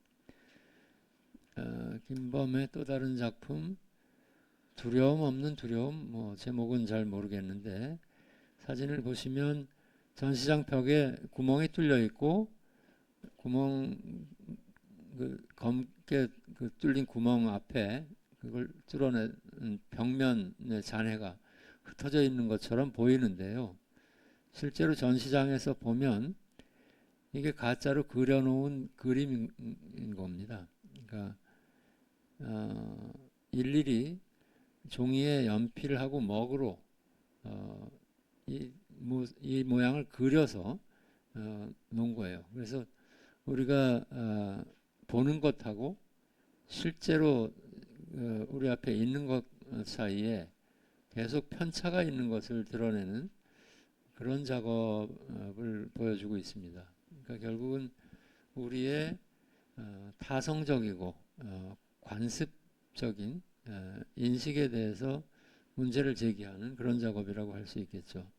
김범의 또 다른 작품 두려움 없는 두려움, 뭐 제목은 잘 모르겠는데 사진을 보시면 전시장 벽에 구멍이 뚫려 있고 검게 그 뚫린 구멍 앞에 그걸 뚫어낸 벽면의 잔해가 흩어져 있는 것처럼 보이는데요. 실제로 전시장에서 보면 이게 가짜로 그려놓은 그림인 겁니다. 그러니까 일일이 종이에 연필을 하고 먹으로 이 모양을 그려서 놓은 거예요. 그래서 우리가 보는 것하고 실제로 우리 앞에 있는 것 사이에 계속 편차가 있는 것을 드러내는 그런 작업을 보여주고 있습니다. 그러니까 결국은 우리의 타성적이고 관습적인 인식에 대해서 문제를 제기하는 그런 작업이라고 할 수 있겠죠.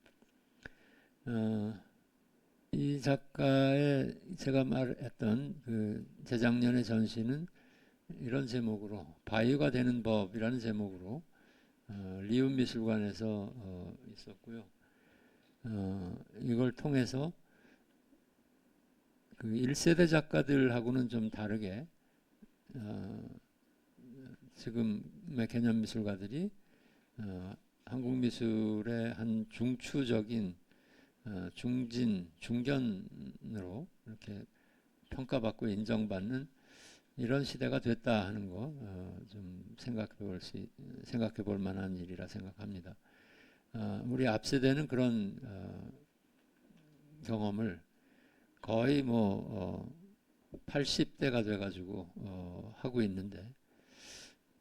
이 작가의 제가 말했던 그 재작년의 전시는 이런 제목으로 바위가 되는 법이라는 제목으로 리움미술관에서 있었고요. 이걸 통해서 그 1세대 작가들하고는 좀 다르게 지금의 개념미술가들이 한국 미술의 한 중추적인 중견으로 이렇게 평가받고 인정받는 이런 시대가 됐다 하는 거 좀 생각해 볼 만한 일이라 생각합니다. 우리 앞 세대는 그런 경험을 거의 80대가 돼가지고 하고 있는데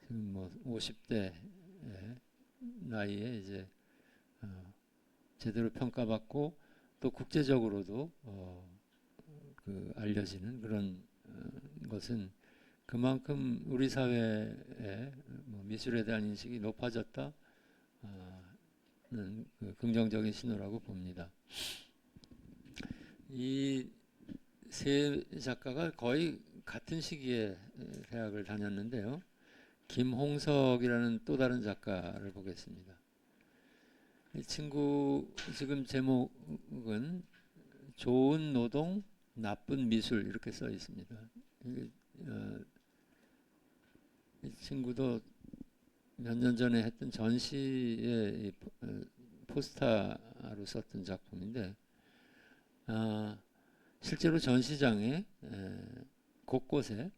지금 50대 나이에 이제 제대로 평가받고 또 국제적으로도 알려지는 그런 것은 그만큼 우리 사회의 뭐 미술에 대한 인식이 높아졌다는 긍정적인 신호라고 봅니다. 이 세 작가가 거의 같은 시기에 대학을 다녔는데요. 김홍석이라는 또 다른 작가를 보겠습니다. 이 친구 지금 제목은 좋은 노동, 나쁜 미술 이렇게 써 있습니다. 이 친구도 몇 년 전에 했던 전시의 포스터로 썼던 작품인데 실제로 전시장에 곳곳에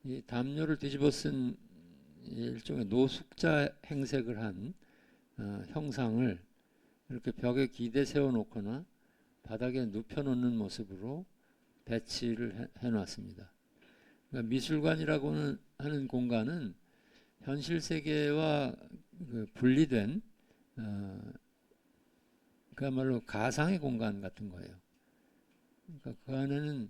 이 담요를 뒤집어 쓴 일종의 노숙자 행색을 한 형상을 이렇게 벽에 기대 세워놓거나 바닥에 눕혀놓는 모습으로 배치를 해놨습니다. 그러니까 미술관이라고 하는 공간은 현실 세계와 분리된 그야말로 가상의 공간 같은 거예요. 그러니까 그 안에는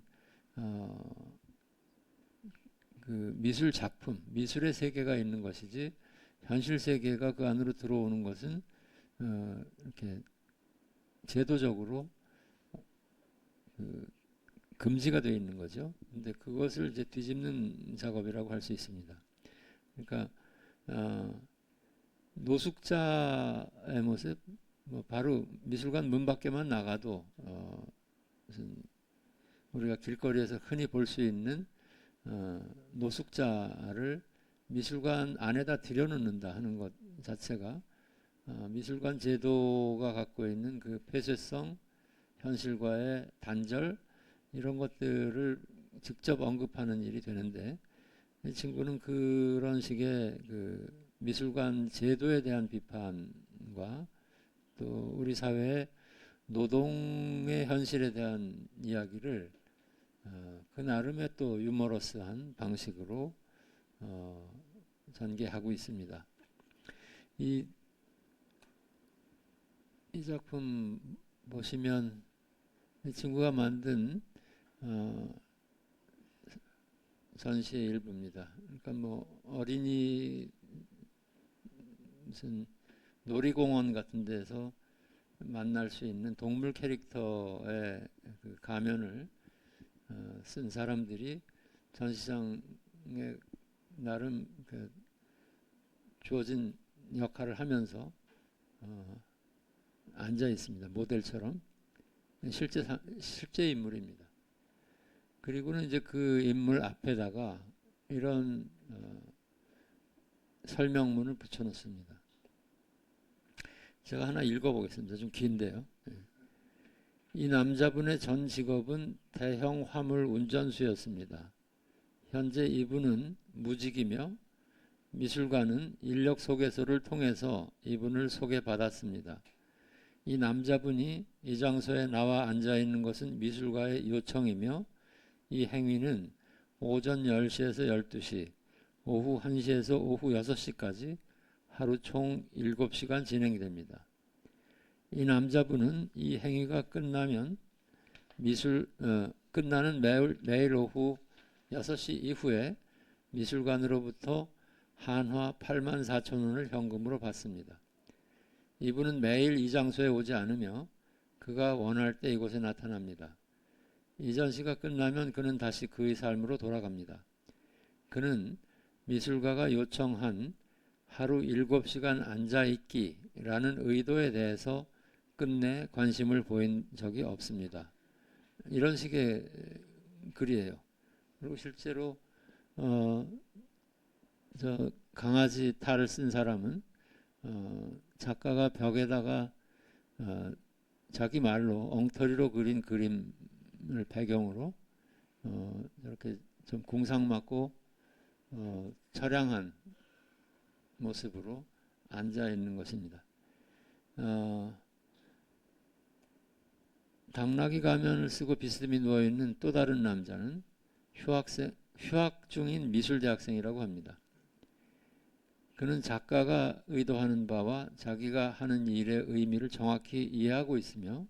그 미술 작품, 미술의 세계가 있는 것이지 현실 세계가 그 안으로 들어오는 것은 이렇게 제도적으로 금지가 되어 있는 거죠. 근데 그것을 이제 뒤집는 작업이라고 할 수 있습니다. 그러니까 노숙자의 모습, 뭐 바로 미술관 문 밖에만 나가도 무슨 우리가 길거리에서 흔히 볼 수 있는 노숙자를 미술관 안에다 들여놓는다 하는 것 자체가 미술관 제도가 갖고 있는 그 폐쇄성, 현실과의 단절 이런 것들을 직접 언급하는 일이 되는데 이 친구는 그런 식의 그 미술관 제도에 대한 비판과 또 우리 사회의 노동의 현실에 대한 이야기를 그 나름의 또 유머러스한 방식으로 전개하고 있습니다. 이 작품 보시면 이 친구가 만든 전시의 일부입니다. 그러니까 뭐 어린이 무슨 놀이공원 같은 데서 만날 수 있는 동물 캐릭터의 그 가면을 쓴 사람들이 전시장에 나름 그 주어진 역할을 하면서 앉아 있습니다. 모델처럼 실제 인물입니다. 그리고는 이제 그 인물 앞에다가 이런 설명문을 붙여놓습니다. 제가 하나 읽어보겠습니다. 좀 긴데요. 이 남자분의 전 직업은 대형 화물 운전수였습니다. 현재 이분은 무직이며 미술관은 인력 소개소를 통해서 이분을 소개받았습니다. 이 남자분이 이 장소에 나와 앉아 있는 것은 미술가의 요청이며 이 행위는 오전 10시에서 12시, 오후 1시에서 오후 6시까지 하루 총 7시간 진행됩니다. 이 남자분은 이 행위가 끝나면 끝나는 매일 오후 6시 이후에 미술관으로부터 한화 84,000원을 현금으로 받습니다. 이분은 매일 이 장소에 오지 않으며 그가 원할 때 이곳에 나타납니다. 이 전시가 끝나면 그는 다시 그의 삶으로 돌아갑니다. 그는 미술가가 요청한 하루 7시간 앉아있기라는 의도에 대해서 끝내 관심을 보인 적이 없습니다. 이런 식의 글이에요. 그리고 실제로 저 강아지 탈을 쓴 사람은 작가가 벽에다가 자기 말로 엉터리로 그린 그림을 배경으로 이렇게 좀 궁상맞고 처량한 모습으로 앉아 있는 것입니다. 당나귀 가면을 쓰고 비스듬히 누워있는 또 다른 남자는 휴학 중인 미술대학생이라고 합니다. 그는 작가가 의도하는 바와 자기가 하는 일의 의미를 정확히 이해하고 있으며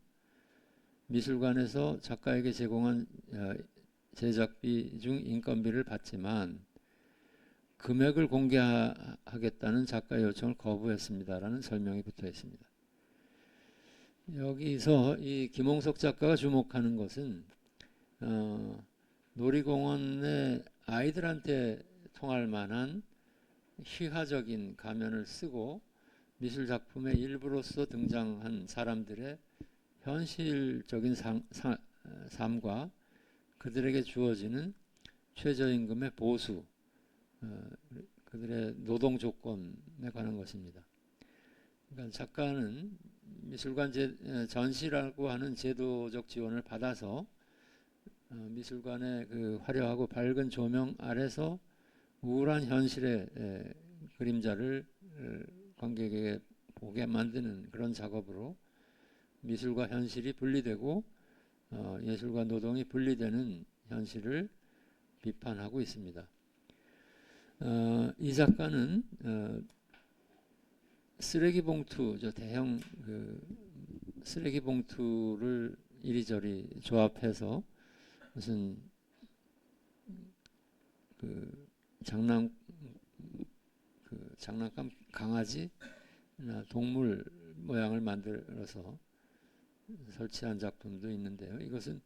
미술관에서 작가에게 제공한 제작비 중 인건비를 받지만 금액을 공개하겠다는 작가의 요청을 거부했습니다라는 설명이 붙어 있습니다. 여기서 이 김홍석 작가가 주목하는 것은 놀이공원의 아이들한테 통할 만한 희화적인 가면을 쓰고 미술 작품의 일부로서 등장한 사람들의 현실적인 삶과 그들에게 주어지는 최저임금의 보수, 그들의 노동 조건에 관한 것입니다. 그러니까 작가는 미술관 전시라고 하는 제도적 지원을 받아서 미술관의 그 화려하고 밝은 조명 아래서 우울한 현실의 그림자를 관객에게 보게 만드는 그런 작업으로 미술과 현실이 분리되고 예술과 노동이 분리되는 현실을 비판하고 있습니다. 이 작가는 쓰레기 봉투, 대형 쓰레기 봉투를 이리저리 조합해서 무슨 장난감 강아지나 동물 모양을 만들어서 설치한 작품도 있는데요. 이것은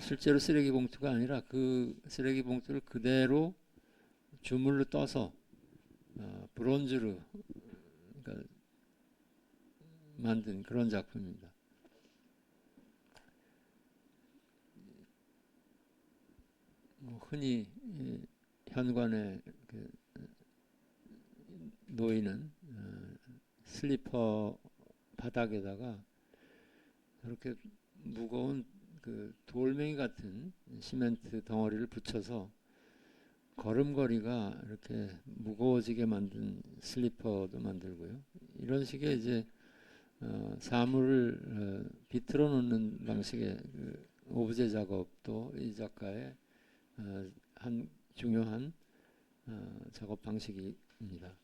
실제로 쓰레기 봉투가 아니라 그 쓰레기 봉투를 그대로 주물로 떠서 브론즈로 그러니까 만든 그런 작품입니다. 흔히 현관에 놓이는 슬리퍼 바닥에다가 이렇게 무거운 돌멩이 같은 시멘트 덩어리를 붙여서 걸음걸이가 이렇게 무거워지게 만든 슬리퍼도 만들고요. 이런 식의 이제 사물을 비틀어 놓는 방식의 오브제 작업도 이 작가의 한 중요한 작업 방식입니다.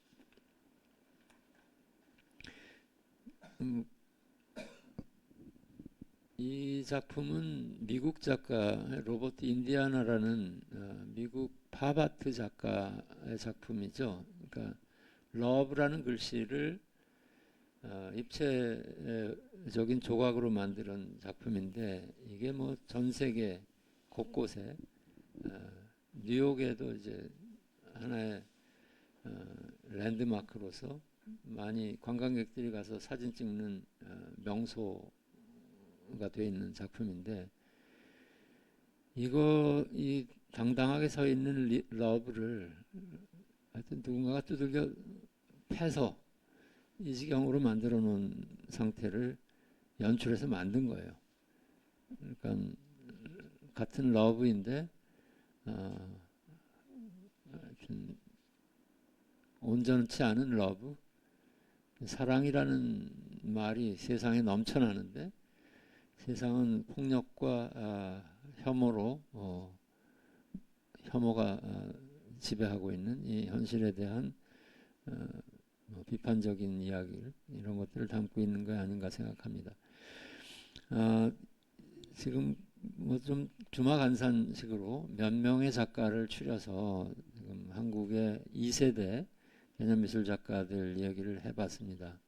이 작품은 미국 작가 로버트 인디아나라는 미국 팝아트 작가의 작품이죠. 그러니까 러브라는 글씨를 입체적인 조각으로 만든 작품인데 이게 뭐 전 세계 곳곳에 뉴욕에도 이제 하나의 랜드마크로서 많이 관광객들이 가서 사진 찍는 명소가 되어 있는 작품인데 이 당당하게 서 있는 러브를 하여튼 누군가가 두들겨 패서 이 지경으로 만들어 놓은 상태를 연출해서 만든 거예요. 그러니까 같은 러브인데 온전치 않은 러브, 사랑이라는 말이 세상에 넘쳐나는데 세상은 폭력과 혐오로 혐오가 지배하고 있는 이 현실에 대한 비판적인 이야기를 이런 것들을 담고 있는 거 아닌가 생각합니다. 지금 뭐 좀 주마간산식으로 몇 명의 작가를 추려서 지금 한국의 2세대 개념미술 작가들 이야기를 해봤습니다.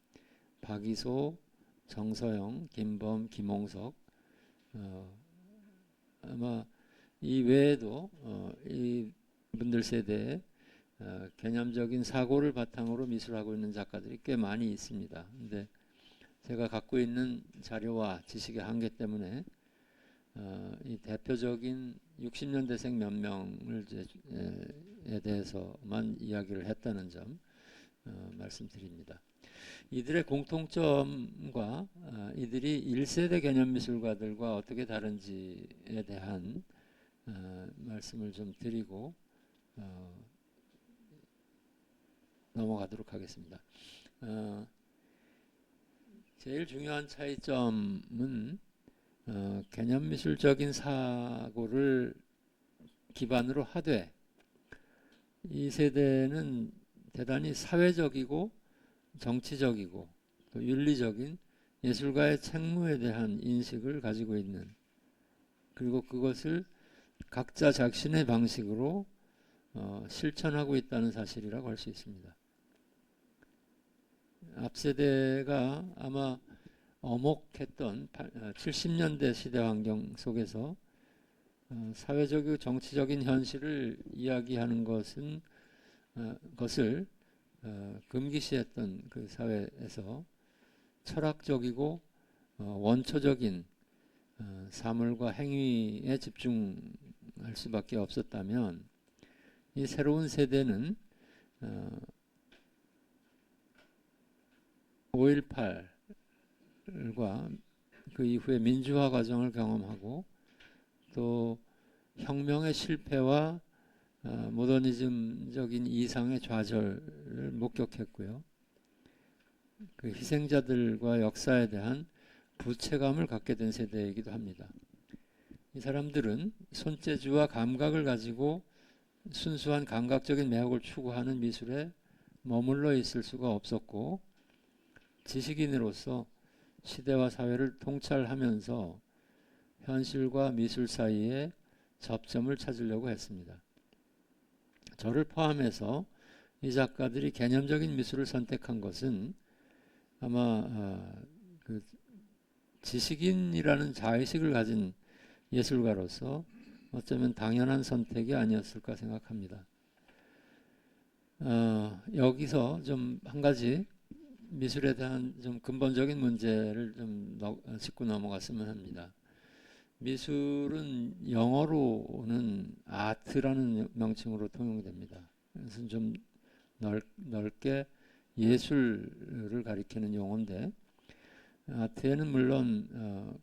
박이소, 정서영, 김범, 김홍석 아마 이 외에도 이분들 세대에 개념적인 사고를 바탕으로 미술하고 있는 작가들이 꽤 많이 있습니다. 근데 제가 갖고 있는 자료와 지식의 한계 때문에 이 대표적인 60년대생 몇 명을 에 대해서만 이야기를 했다는 점 말씀드립니다. 이들의 공통점과 이들이 1세대 개념미술가들과 어떻게 다른지에 대한 말씀을 좀 드리고 넘어가도록 하겠습니다. 제일 중요한 차이점은 개념미술적인 사고를 기반으로 하되 이 세대는 대단히 사회적이고 정치적이고 또 윤리적인 예술가의 책무에 대한 인식을 가지고 있는, 그리고 그것을 각자 자신의 방식으로 실천하고 있다는 사실이라고 할 수 있습니다. 앞 세대가 아마 엄혹했던 70년대 시대 환경 속에서 사회적이고 정치적인 현실을 이야기하는 것을 금기시했던 그 사회에서 철학적이고 원초적인 사물과 행위에 집중할 수밖에 없었다면, 이 새로운 세대는 5.18과 그 이후에 민주화 과정을 경험하고 또 혁명의 실패와 모더니즘적인 이상의 좌절을 목격했고요. 그 희생자들과 역사에 대한 부채감을 갖게 된 세대이기도 합니다. 이 사람들은 손재주와 감각을 가지고 순수한 감각적인 매혹을 추구하는 미술에 머물러 있을 수가 없었고, 지식인으로서 시대와 사회를 통찰하면서 현실과 미술 사이에 접점을 찾으려고 했습니다. 저를 포함해서 이 작가들이 개념적인 미술을 선택한 것은 아마 그 지식인이라는 자의식을 가진 예술가로서 어쩌면 당연한 선택이 아니었을까 생각합니다. 여기서 좀 한 가지 미술에 대한 좀 근본적인 문제를 좀 짚고 넘어갔으면 합니다. 미술은 영어로는 아트라는 명칭으로 통용됩니다. 그래서 좀 넓게 예술을 가리키는 용어인데, 아트에는 물론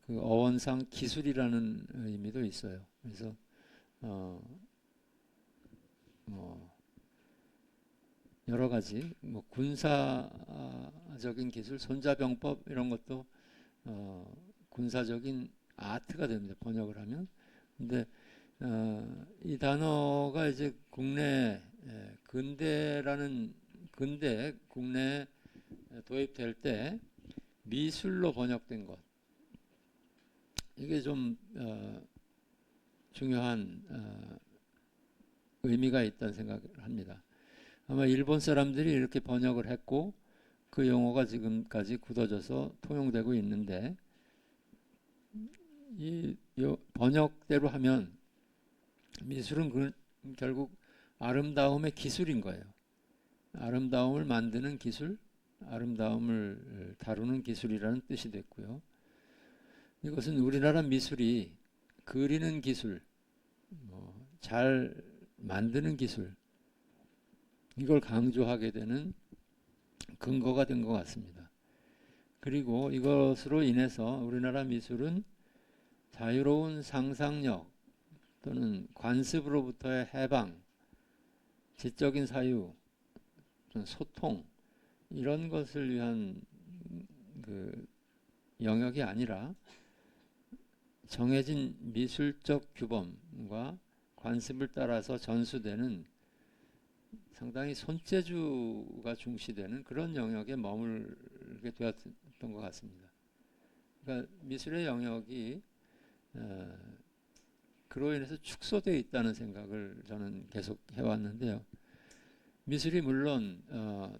그 어원상 기술이라는 의미도 있어요. 그래서 여러 가지 군사적인 기술, 손자병법 이런 것도 군사적인 아트가 됩니다. 번역을 하면. 근데 이 단어가 이제 국내 국내에 도입될 때 미술로 번역된 것, 이게 좀 중요한 의미가 있다는 생각을 합니다. 아마 일본 사람들이 이렇게 번역을 했고 그 용어가 지금까지 굳어져서 통용되고 있는데, 이 번역대로 하면 미술은 결국 아름다움의 기술인 거예요. 아름다움을 만드는 기술, 아름다움을 다루는 기술이라는 뜻이 됐고요. 이것은 우리나라 미술이 그리는 기술, 잘 만드는 기술, 이걸 강조하게 되는 근거가 된 것 같습니다. 그리고 이것으로 인해서 우리나라 미술은 자유로운 상상력 또는 관습으로부터의 해방, 지적인 사유, 소통, 이런 것을 위한 그 영역이 아니라 정해진 미술적 규범과 관습을 따라서 전수되는 상당히 손재주가 중시되는 그런 영역에 머물게 되었던 것 같습니다. 그러니까 미술의 영역이 그로 인해서 축소되어 있다는 생각을 저는 계속 해왔는데요. 미술이 물론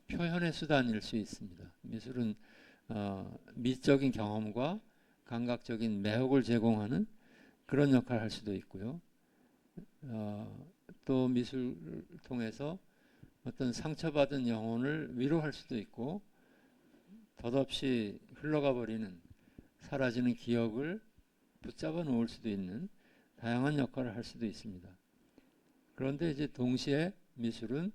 표현의 수단일 수 있습니다. 미술은 미적인 경험과 감각적인 매혹을 제공하는 그런 역할을 할 수도 있고요. 또 미술을 통해서 어떤 상처받은 영혼을 위로할 수도 있고, 덧없이 흘러가 버리는 사라지는 기억을 붙잡아 놓을 수도 있는 다양한 역할을 할 수도 있습니다. 그런데 이제 동시에 미술은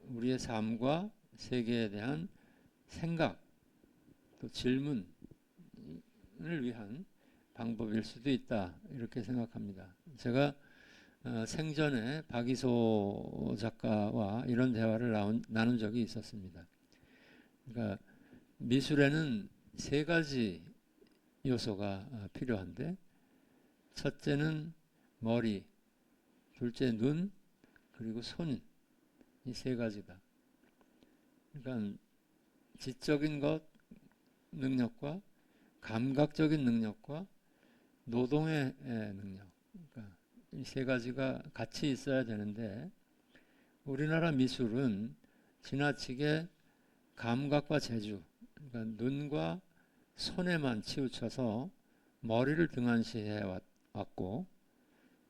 우리의 삶과 세계에 대한 생각, 또 질문을 위한 방법일 수도 있다, 이렇게 생각합니다. 제가 생전에 박이소 작가와 이런 대화를 나눈 적이 있었습니다. 그러니까 미술에는 세 가지 요소가 필요한데, 첫째는 머리, 둘째 눈, 그리고 손, 이 세 가지다. 그러니까 지적인 것, 능력과 감각적인 능력과 노동의 능력, 그러니까 이 세 가지가 같이 있어야 되는데 우리나라 미술은 지나치게 감각과 재주, 그러니까 눈과 손에만 치우쳐서 머리를 등한시해 왔고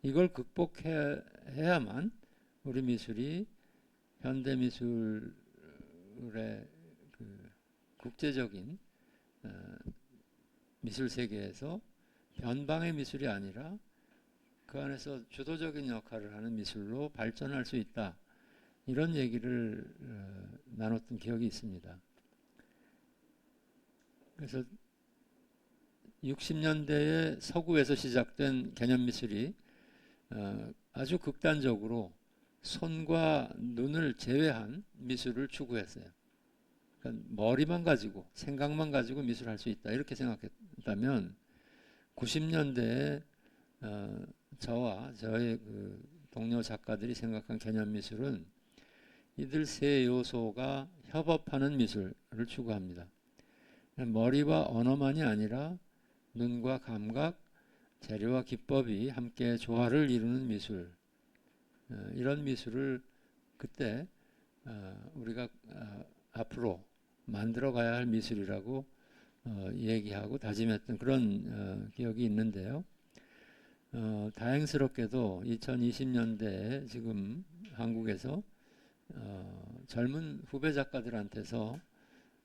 이걸 극복해야만 우리 미술이 현대 미술의 그 국제적인 미술 세계에서 변방의 미술이 아니라 그 안에서 주도적인 역할을 하는 미술로 발전할 수 있다. 이런 얘기를 나눴던 기억이 있습니다. 그래서 60년대에 서구에서 시작된 개념미술이 아주 극단적으로 손과 눈을 제외한 미술을 추구했어요. 그러니까 머리만 가지고 생각만 가지고 미술할 수 있다 이렇게 생각했다면 90년대에 저와 저의 그 동료 작가들이 생각한 개념미술은 이들 세 요소가 협업하는 미술을 추구합니다. 머리와 언어만이 아니라 눈과 감각, 재료와 기법이 함께 조화를 이루는 미술, 이런 미술을 그때 우리가 앞으로 만들어 가야 할 미술이라고 얘기하고 다짐했던 그런 기억이 있는데요. 다행스럽게도 2020년대에 지금 한국에서 젊은 후배 작가들한테서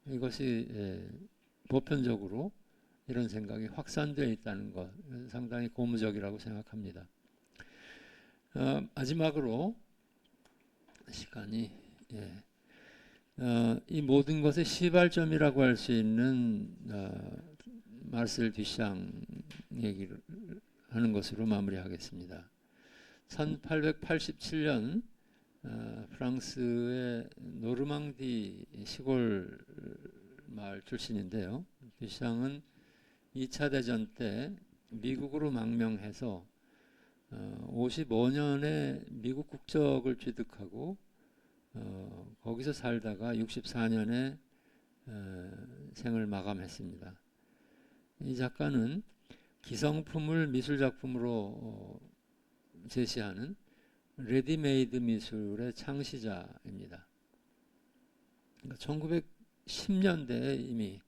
이것이 보편적으로 이런 생각이 확산되어 있다는 것 상당히 고무적이라고 생각합니다. 마지막으로 시간이 이 모든 것의 시발점이라고 할 수 있는 마르셀 듀샹 얘기를 하는 것으로 마무리하겠습니다. 1887년 프랑스의 노르망디 시골 마을 출신인데요. 듀샹은 2차 대전 때 미국으로 망명해서 55년에 미국 국적을 취득하고 거기서 살다가 64년에 생을 마감했습니다. 이 작가는 기성품을 미술작품으로 제시하는 레디메이드 미술의 창시자입니다. 그러니까 1910년대에 이미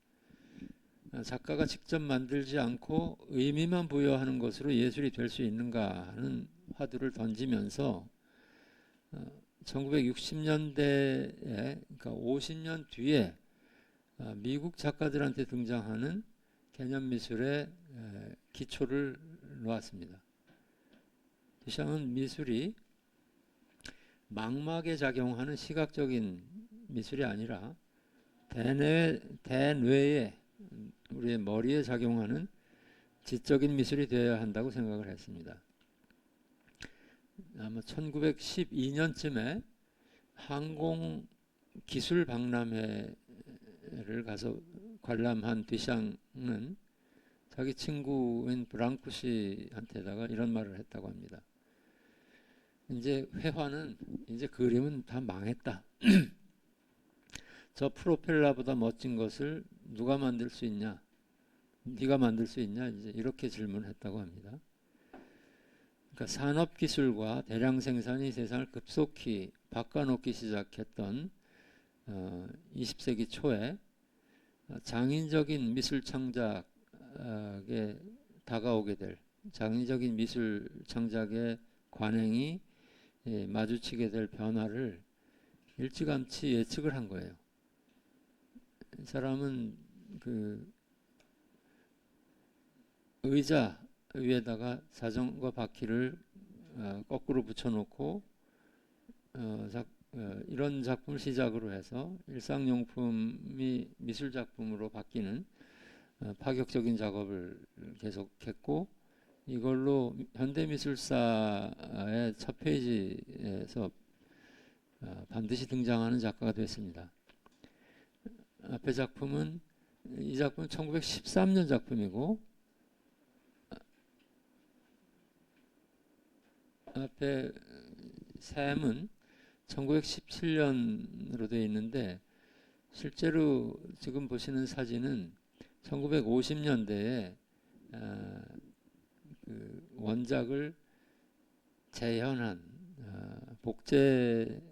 작가가 직접 만들지 않고 의미만 부여하는 것으로 예술이 될 수 있는가 하는 화두를 던지면서 1960년대에 그러니까 50년 뒤에 미국 작가들한테 등장하는 개념미술의 기초를 놓았습니다. 듀샹은 미술이 망막에 작용하는 시각적인 미술이 아니라 대뇌에 우리의 머리에 작용하는 지적인 미술이 되어야 한다고 생각을 했습니다. 아마 1912년쯤에 항공 기술 박람회를 가서 관람한 듀샹은 자기 친구인 브랑쿠 씨한테다가 이런 말을 했다고 합니다. 이제 회화는 이제 그림은 다 망했다. 저 프로펠러보다 멋진 것을 누가 만들 수 있냐? 네가 만들 수 있냐? 이제 이렇게 질문했다고 합니다. 그러니까 산업 기술과 대량 생산이 세상을 급속히 바꿔놓기 시작했던 20세기 초에 장인적인 미술 창작에 다가오게 될 장인적인 미술 창작의 관행이 마주치게 될 변화를 일찌감치 예측을 한 거예요. 이 사람은 그 의자 위에다가 자전거 바퀴를 거꾸로 붙여놓고 이런 작품을 시작으로 해서 일상용품이 미술작품으로 바뀌는 파격적인 작업을 계속했고 이걸로 현대미술사의 첫 페이지에서 반드시 등장하는 작가가 됐습니다. 앞에 작품은 이 작품은 1913년 작품이고 앞에 샘은 1917년으로 되어 있는데 실제로 지금 보시는 사진은 1950년대에 그 원작을 재현한 복제품입니다.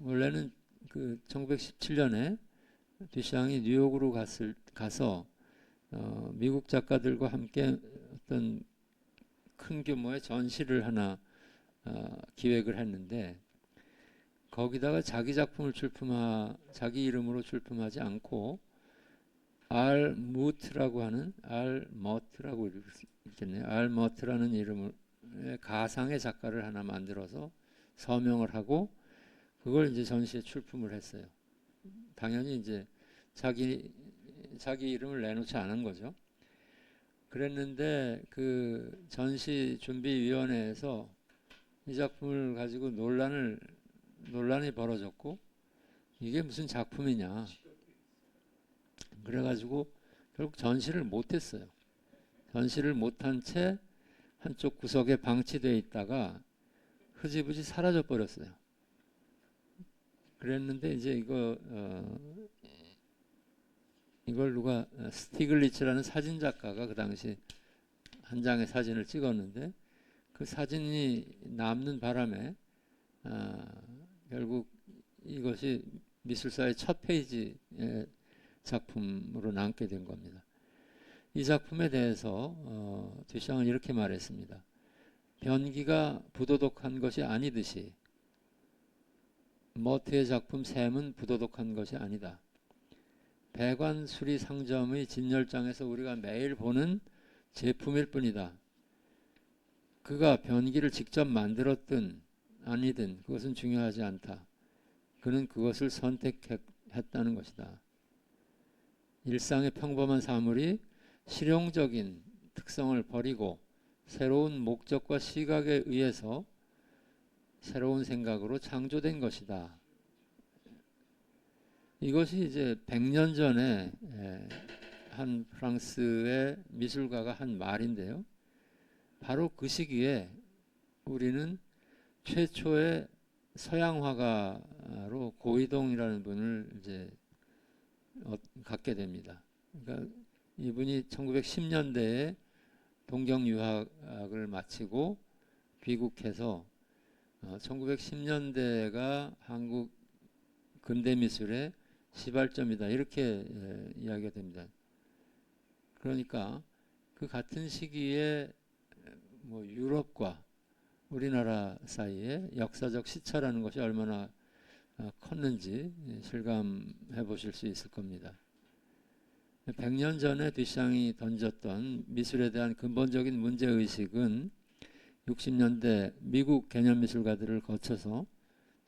원래는 그 1917년에 듀샹이 뉴욕으로 가서 미국 작가들과 함께 어떤 큰 규모의 전시를 하나 기획을 했는데, 거기다가 자기 작품을 자기 이름으로 출품하지 않고 알무트라고 읽겠네요. 알머트라는 이름의 가상의 작가를 하나 만들어서 서명을 하고 그걸 이제 전시에 출품을 했어요. 당연히 이제 자기 이름을 내놓지 않은 거죠. 그랬는데 그 전시 준비위원회에서 이 작품을 가지고 논란이 벌어졌고, 이게 무슨 작품이냐. 그래가지고 결국 전시를 못했어요. 전시를 못한 채 한쪽 구석에 방치되어 있다가 흐지부지 사라져 버렸어요. 그랬는데 이제 이걸 누가 스티글리츠라는 사진 작가가 그 당시 한 장의 사진을 찍었는데, 그 사진이 남는 바람에 결국 이것이 미술사의 첫 페이지의 작품으로 남게 된 겁니다. 이 작품에 대해서 듀샹은 이렇게 말했습니다. 변기가 부도덕한 것이 아니듯이 머트의 작품 샘은 부도덕한 것이 아니다. 배관 수리 상점의 진열장에서 우리가 매일 보는 제품일 뿐이다. 그가 변기를 직접 만들었든 아니든 그것은 중요하지 않다. 그는 그것을 선택했다는 것이다. 일상의 평범한 사물이 실용적인 특성을 버리고 새로운 목적과 시각에 의해서 새로운 생각으로 창조된 것이다. 이것이 이제 100년 전에 한 프랑스의 미술가가 한 말인데요. 바로 그 시기에 우리는 최초의 서양 화가로 고이동이라는 분을 이제 갖게 됩니다. 그러니까 이분이 1910년대에 동경 유학을 마치고 귀국해서 1910년대가 한국 근대 미술의 시발점이다, 이렇게 이야기가 됩니다. 그러니까 그 같은 시기에 뭐 유럽과 우리나라 사이에 역사적 시차라는 것이 얼마나 컸는지 실감해 보실 수 있을 겁니다. 100년 전에 듀샹이 던졌던 미술에 대한 근본적인 문제의식은 60년대 미국 개념미술가들을 거쳐서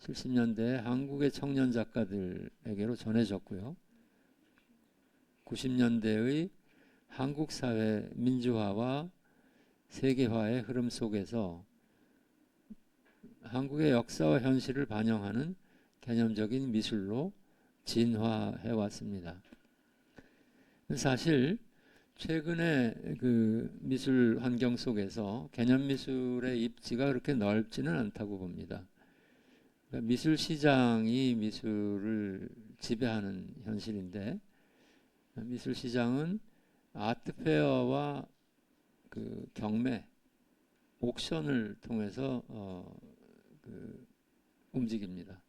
70년대 한국의 청년 작가들에게로 전해졌고요. 90년대의 한국 사회 민주화와 세계화의 흐름 속에서 한국의 역사와 현실을 반영하는 개념적인 미술로 진화해 왔습니다. 사실 최근에 그 미술 환경 속에서 개념 미술의 입지가 그렇게 넓지는 않다고 봅니다. 그러니까 미술 시장이 미술을 지배하는 현실인데, 미술 시장은 아트 페어와 그 경매, 옥션을 통해서 움직입니다.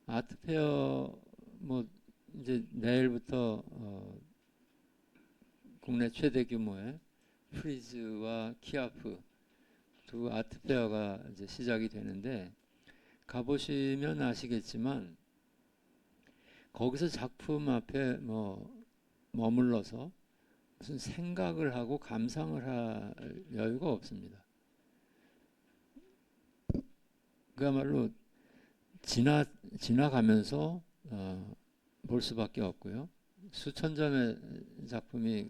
아트 페어 뭐 이제 내일부터 국내 최대 규모의 프리즈와 키아프 두 아트 페어가 이제 시작이 되는데, 가보시면 아시겠지만 거기서 작품 앞에 머물러서 무슨 생각을 하고 감상을 할 여유가 없습니다. 그야말로 지나가면서 볼 수밖에 없고요. 수천 점의 작품이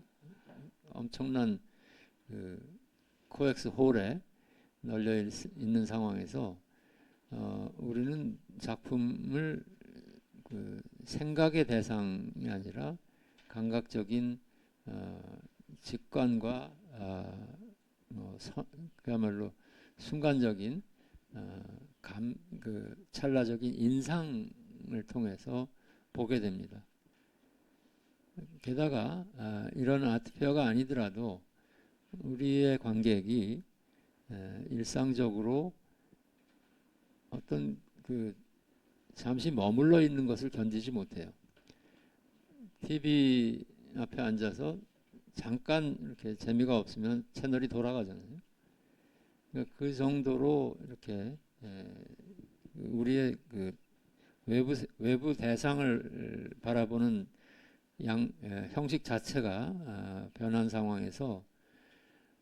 엄청난 그 코엑스 홀에 널려 있는 상황에서 우리는 작품을 그 생각의 대상이 아니라 감각적인 직관과 그야말로 순간적인 그 찰나적인 인상을 통해서 보게 됩니다. 게다가 이런 아트페어가 아니더라도 우리의 관객이 일상적으로 어떤 그 잠시 머물러 있는 것을 견디지 못해요. TV 앞에 앉아서 잠깐 이렇게 재미가 없으면 채널이 돌아가잖아요. 그러니까 그 정도로 이렇게 우리의 그 외부 대상을 바라보는 형식 자체가 변한 상황에서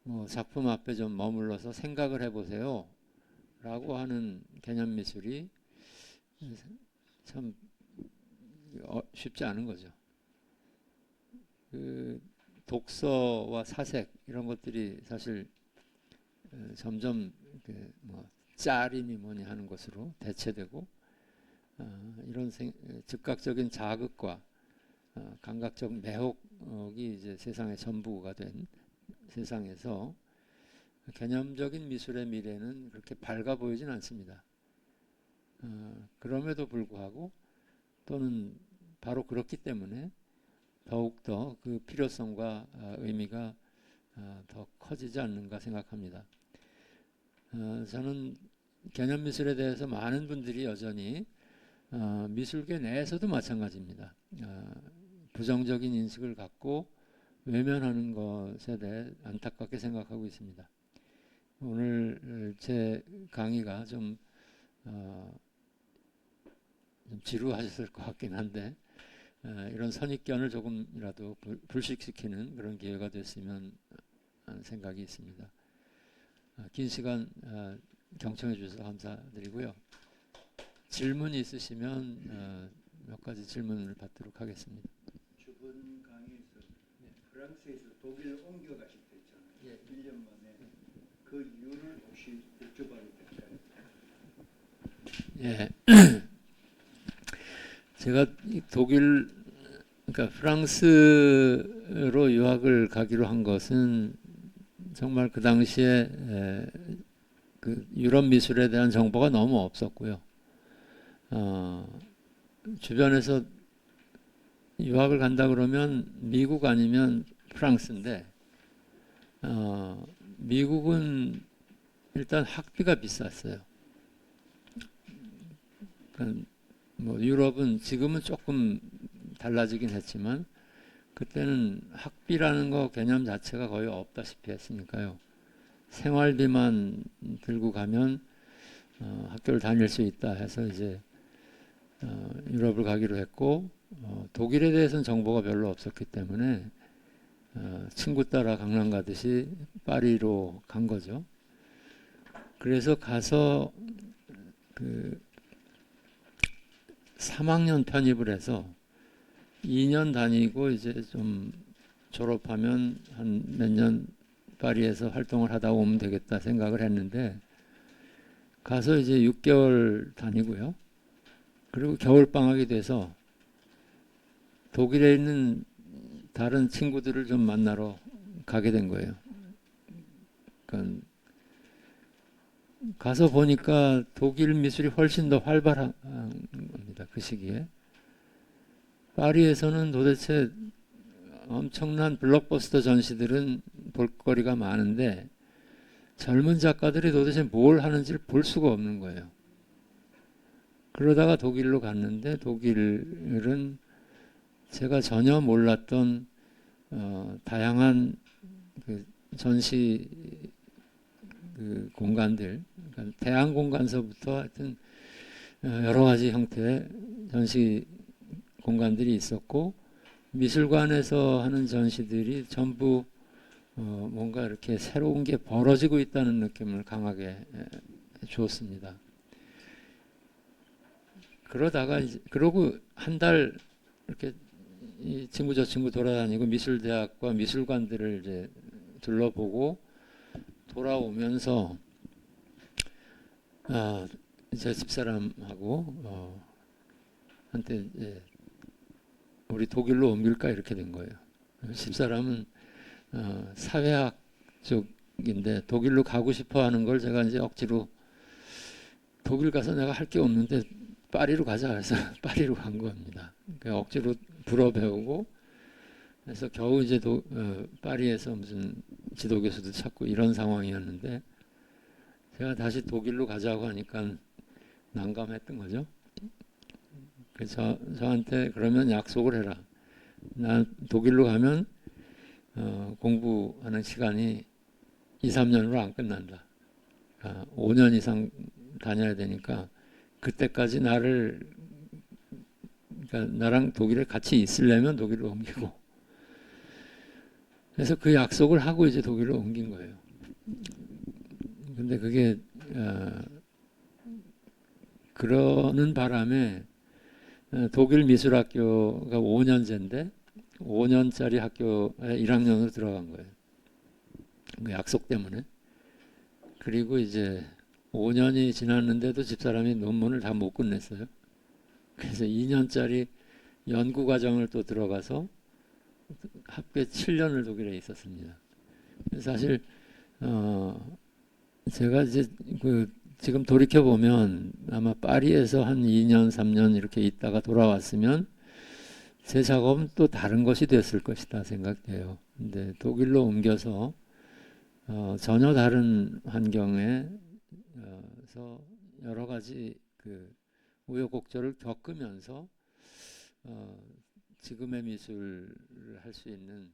뭐 작품 앞에 좀 머물러서 생각을 해보세요 라고 하는 개념 미술이 참 쉽지 않은 거죠. 그 독서와 사색 이런 것들이 사실 점점 뭐 짜림이 뭐니 하는 것으로 대체되고 이런 즉각적인 자극과 감각적 매혹이 이제 세상의 전부가 된 세상에서 개념적인 미술의 미래는 그렇게 밝아 보이진 않습니다. 그럼에도 불구하고 또는 바로 그렇기 때문에 더욱더 그 필요성과 의미가 더 커지지 않는가 생각합니다. 저는 개념 미술에 대해서 많은 분들이 여전히 미술계 내에서도 마찬가지입니다. 부정적인 인식을 갖고 외면하는 것에 대해 안타깝게 생각하고 있습니다. 오늘 제 강의가 좀 지루하셨을 것 같긴 한데 이런 선입견을 조금이라도 불식시키는 그런 기회가 됐으면 하는 생각이 있습니다. 긴 시간 경청해 주셔서 감사드리고요. 질문이 있으시면 몇 가지 질문을 받도록 하겠습니다. 저번 강의에서 프랑스에서 독일 옮겨가실 때 있잖아요. 1년 만에 그 이유를 혹시 여쭤봐도 될까요? 예. 제가 독일, 그러니까 프랑스로 유학을 가기로 한 것은 정말 그 당시에 그 유럽 미술에 대한 정보가 너무 없었고요. 주변에서 유학을 간다 그러면 미국 아니면 프랑스인데 미국은 일단 학비가 비쌌어요. 그러니까 뭐 유럽은 지금은 조금 달라지긴 했지만 그때는 학비라는 거 개념 자체가 거의 없다시피 했으니까요. 생활비만 들고 가면 학교를 다닐 수 있다 해서 이제 유럽을 가기로 했고 독일에 대해서는 정보가 별로 없었기 때문에 친구 따라 강남 가듯이 파리로 간 거죠. 그래서 가서 그 3학년 편입을 해서 2년 다니고 이제 좀 졸업하면 한 몇 년 파리에서 활동을 하다 오면 되겠다 생각을 했는데 가서 이제 6개월 다니고요. 그리고 겨울 방학이 돼서 독일에 있는 다른 친구들을 좀 만나러 가게 된 거예요. 그러니까 가서 보니까 독일 미술이 훨씬 더 활발한 겁니다. 그 시기에. 파리에서는 도대체 엄청난 블록버스터 전시들은 볼거리가 많은데 젊은 작가들이 도대체 뭘 하는지를 볼 수가 없는 거예요. 그러다가 독일로 갔는데 독일은 제가 전혀 몰랐던 다양한 그 전시 그 공간들, 그러니까 대학 공간서부터 하여튼 여러 가지 형태의 전시 공간들이 있었고 미술관에서 하는 전시들이 전부 뭔가 이렇게 새로운 게 벌어지고 있다는 느낌을 강하게 주었습니다. 그러다가 이제 그러고 한 달 이렇게 이 친구 저 친구 돌아다니고 미술대학과 미술관들을 이제 둘러보고 돌아오면서 제 집사람하고 한때 우리 독일로 옮길까 이렇게 된 거예요. 집사람은 사회학 쪽인데 독일로 가고 싶어 하는 걸 제가 이제 억지로 독일 가서 내가 할 게 없는데 파리로 가자 해서 파리로 간 겁니다. 그러니까 억지로 불어 배우고 그래서 겨우 이제 파리에서 무슨 지도 교수도 찾고 이런 상황이었는데 제가 다시 독일로 가자고 하니까 난감했던 거죠. 그래서 저한테 그러면 약속을 해라. 난 독일로 가면 공부하는 시간이 2, 3년으로 안 끝난다. 5년 이상 다녀야 되니까 그때까지 그러니까 나랑 독일에 같이 있으려면 독일로 옮기고 그래서 그 약속을 하고 이제 독일로 옮긴 거예요. 근데 그게 그러는 바람에 독일 미술학교가 5년제인데 5년짜리 학교에 1학년으로 들어간 거예요. 그 약속 때문에. 그리고 이제 5년이 지났는데도 집사람이 논문을 다 못 끝냈어요. 그래서 2년짜리 연구과정을 또 들어가서 합계 7년을 독일에 있었습니다. 사실 제가 이제 지금 돌이켜 보면 아마 파리에서 한 2년, 3년 이렇게 있다가 돌아왔으면 제 작업은 또 다른 것이 됐을 것이다 생각돼요. 근데 독일로 옮겨서 전혀 다른 환경에서 여러 가지 그 우여곡절을 겪으면서 지금의 미술을 할 수 있는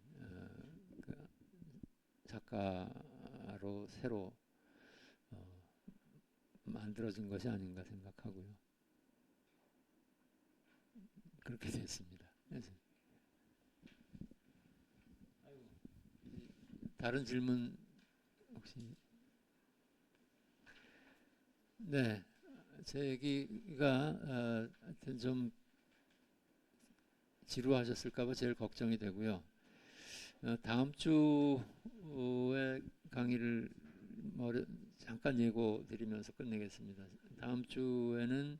그 작가로 새로 만들어진 것이 아닌가 생각하고요. 그렇게 됐습니다. 그래서 다른 질문 혹시? 네, 제 얘기가 하여튼 좀 지루하셨을까봐 제일 걱정이 되고요. 다음 주에 강의를 잠깐 예고 드리면서 끝내겠습니다. 다음 주에는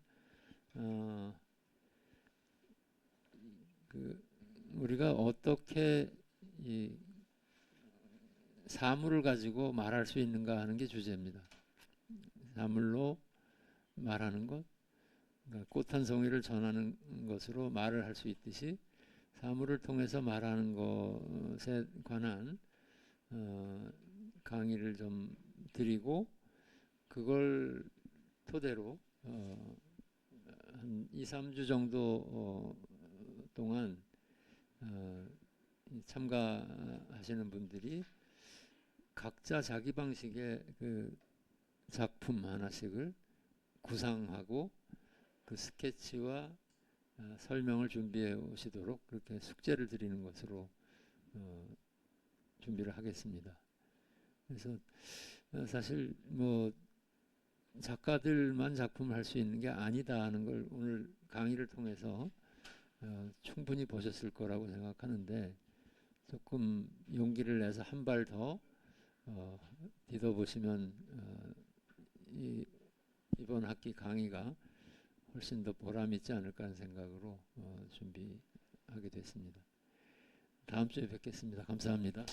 우리가 어떻게 이 사물을 가지고 말할 수 있는가 하는 게 주제입니다. 사물로 말하는 것, 그러니까 꽃 한 송이를 전하는 것으로 말을 할 수 있듯이 사물을 통해서 말하는 것에 관한 강의를 좀 드리고 그걸 토대로 한 2, 3주 정도 동안 참가하시는 분들이 각자 자기 방식의 그 작품 하나씩을 구상하고 그 스케치와 설명을 준비해 오시도록 그렇게 숙제를 드리는 것으로 준비를 하겠습니다. 그래서 사실 뭐 작가들만 작품을 할 수 있는 게 아니다 하는 걸 오늘 강의를 통해서 충분히 보셨을 거라고 생각하는데 조금 용기를 내서 한 발 더 디뎌보시면 이번 학기 강의가 훨씬 더 보람 있지 않을까 하는 생각으로 준비하게 됐습니다. 다음 주에 뵙겠습니다. 감사합니다.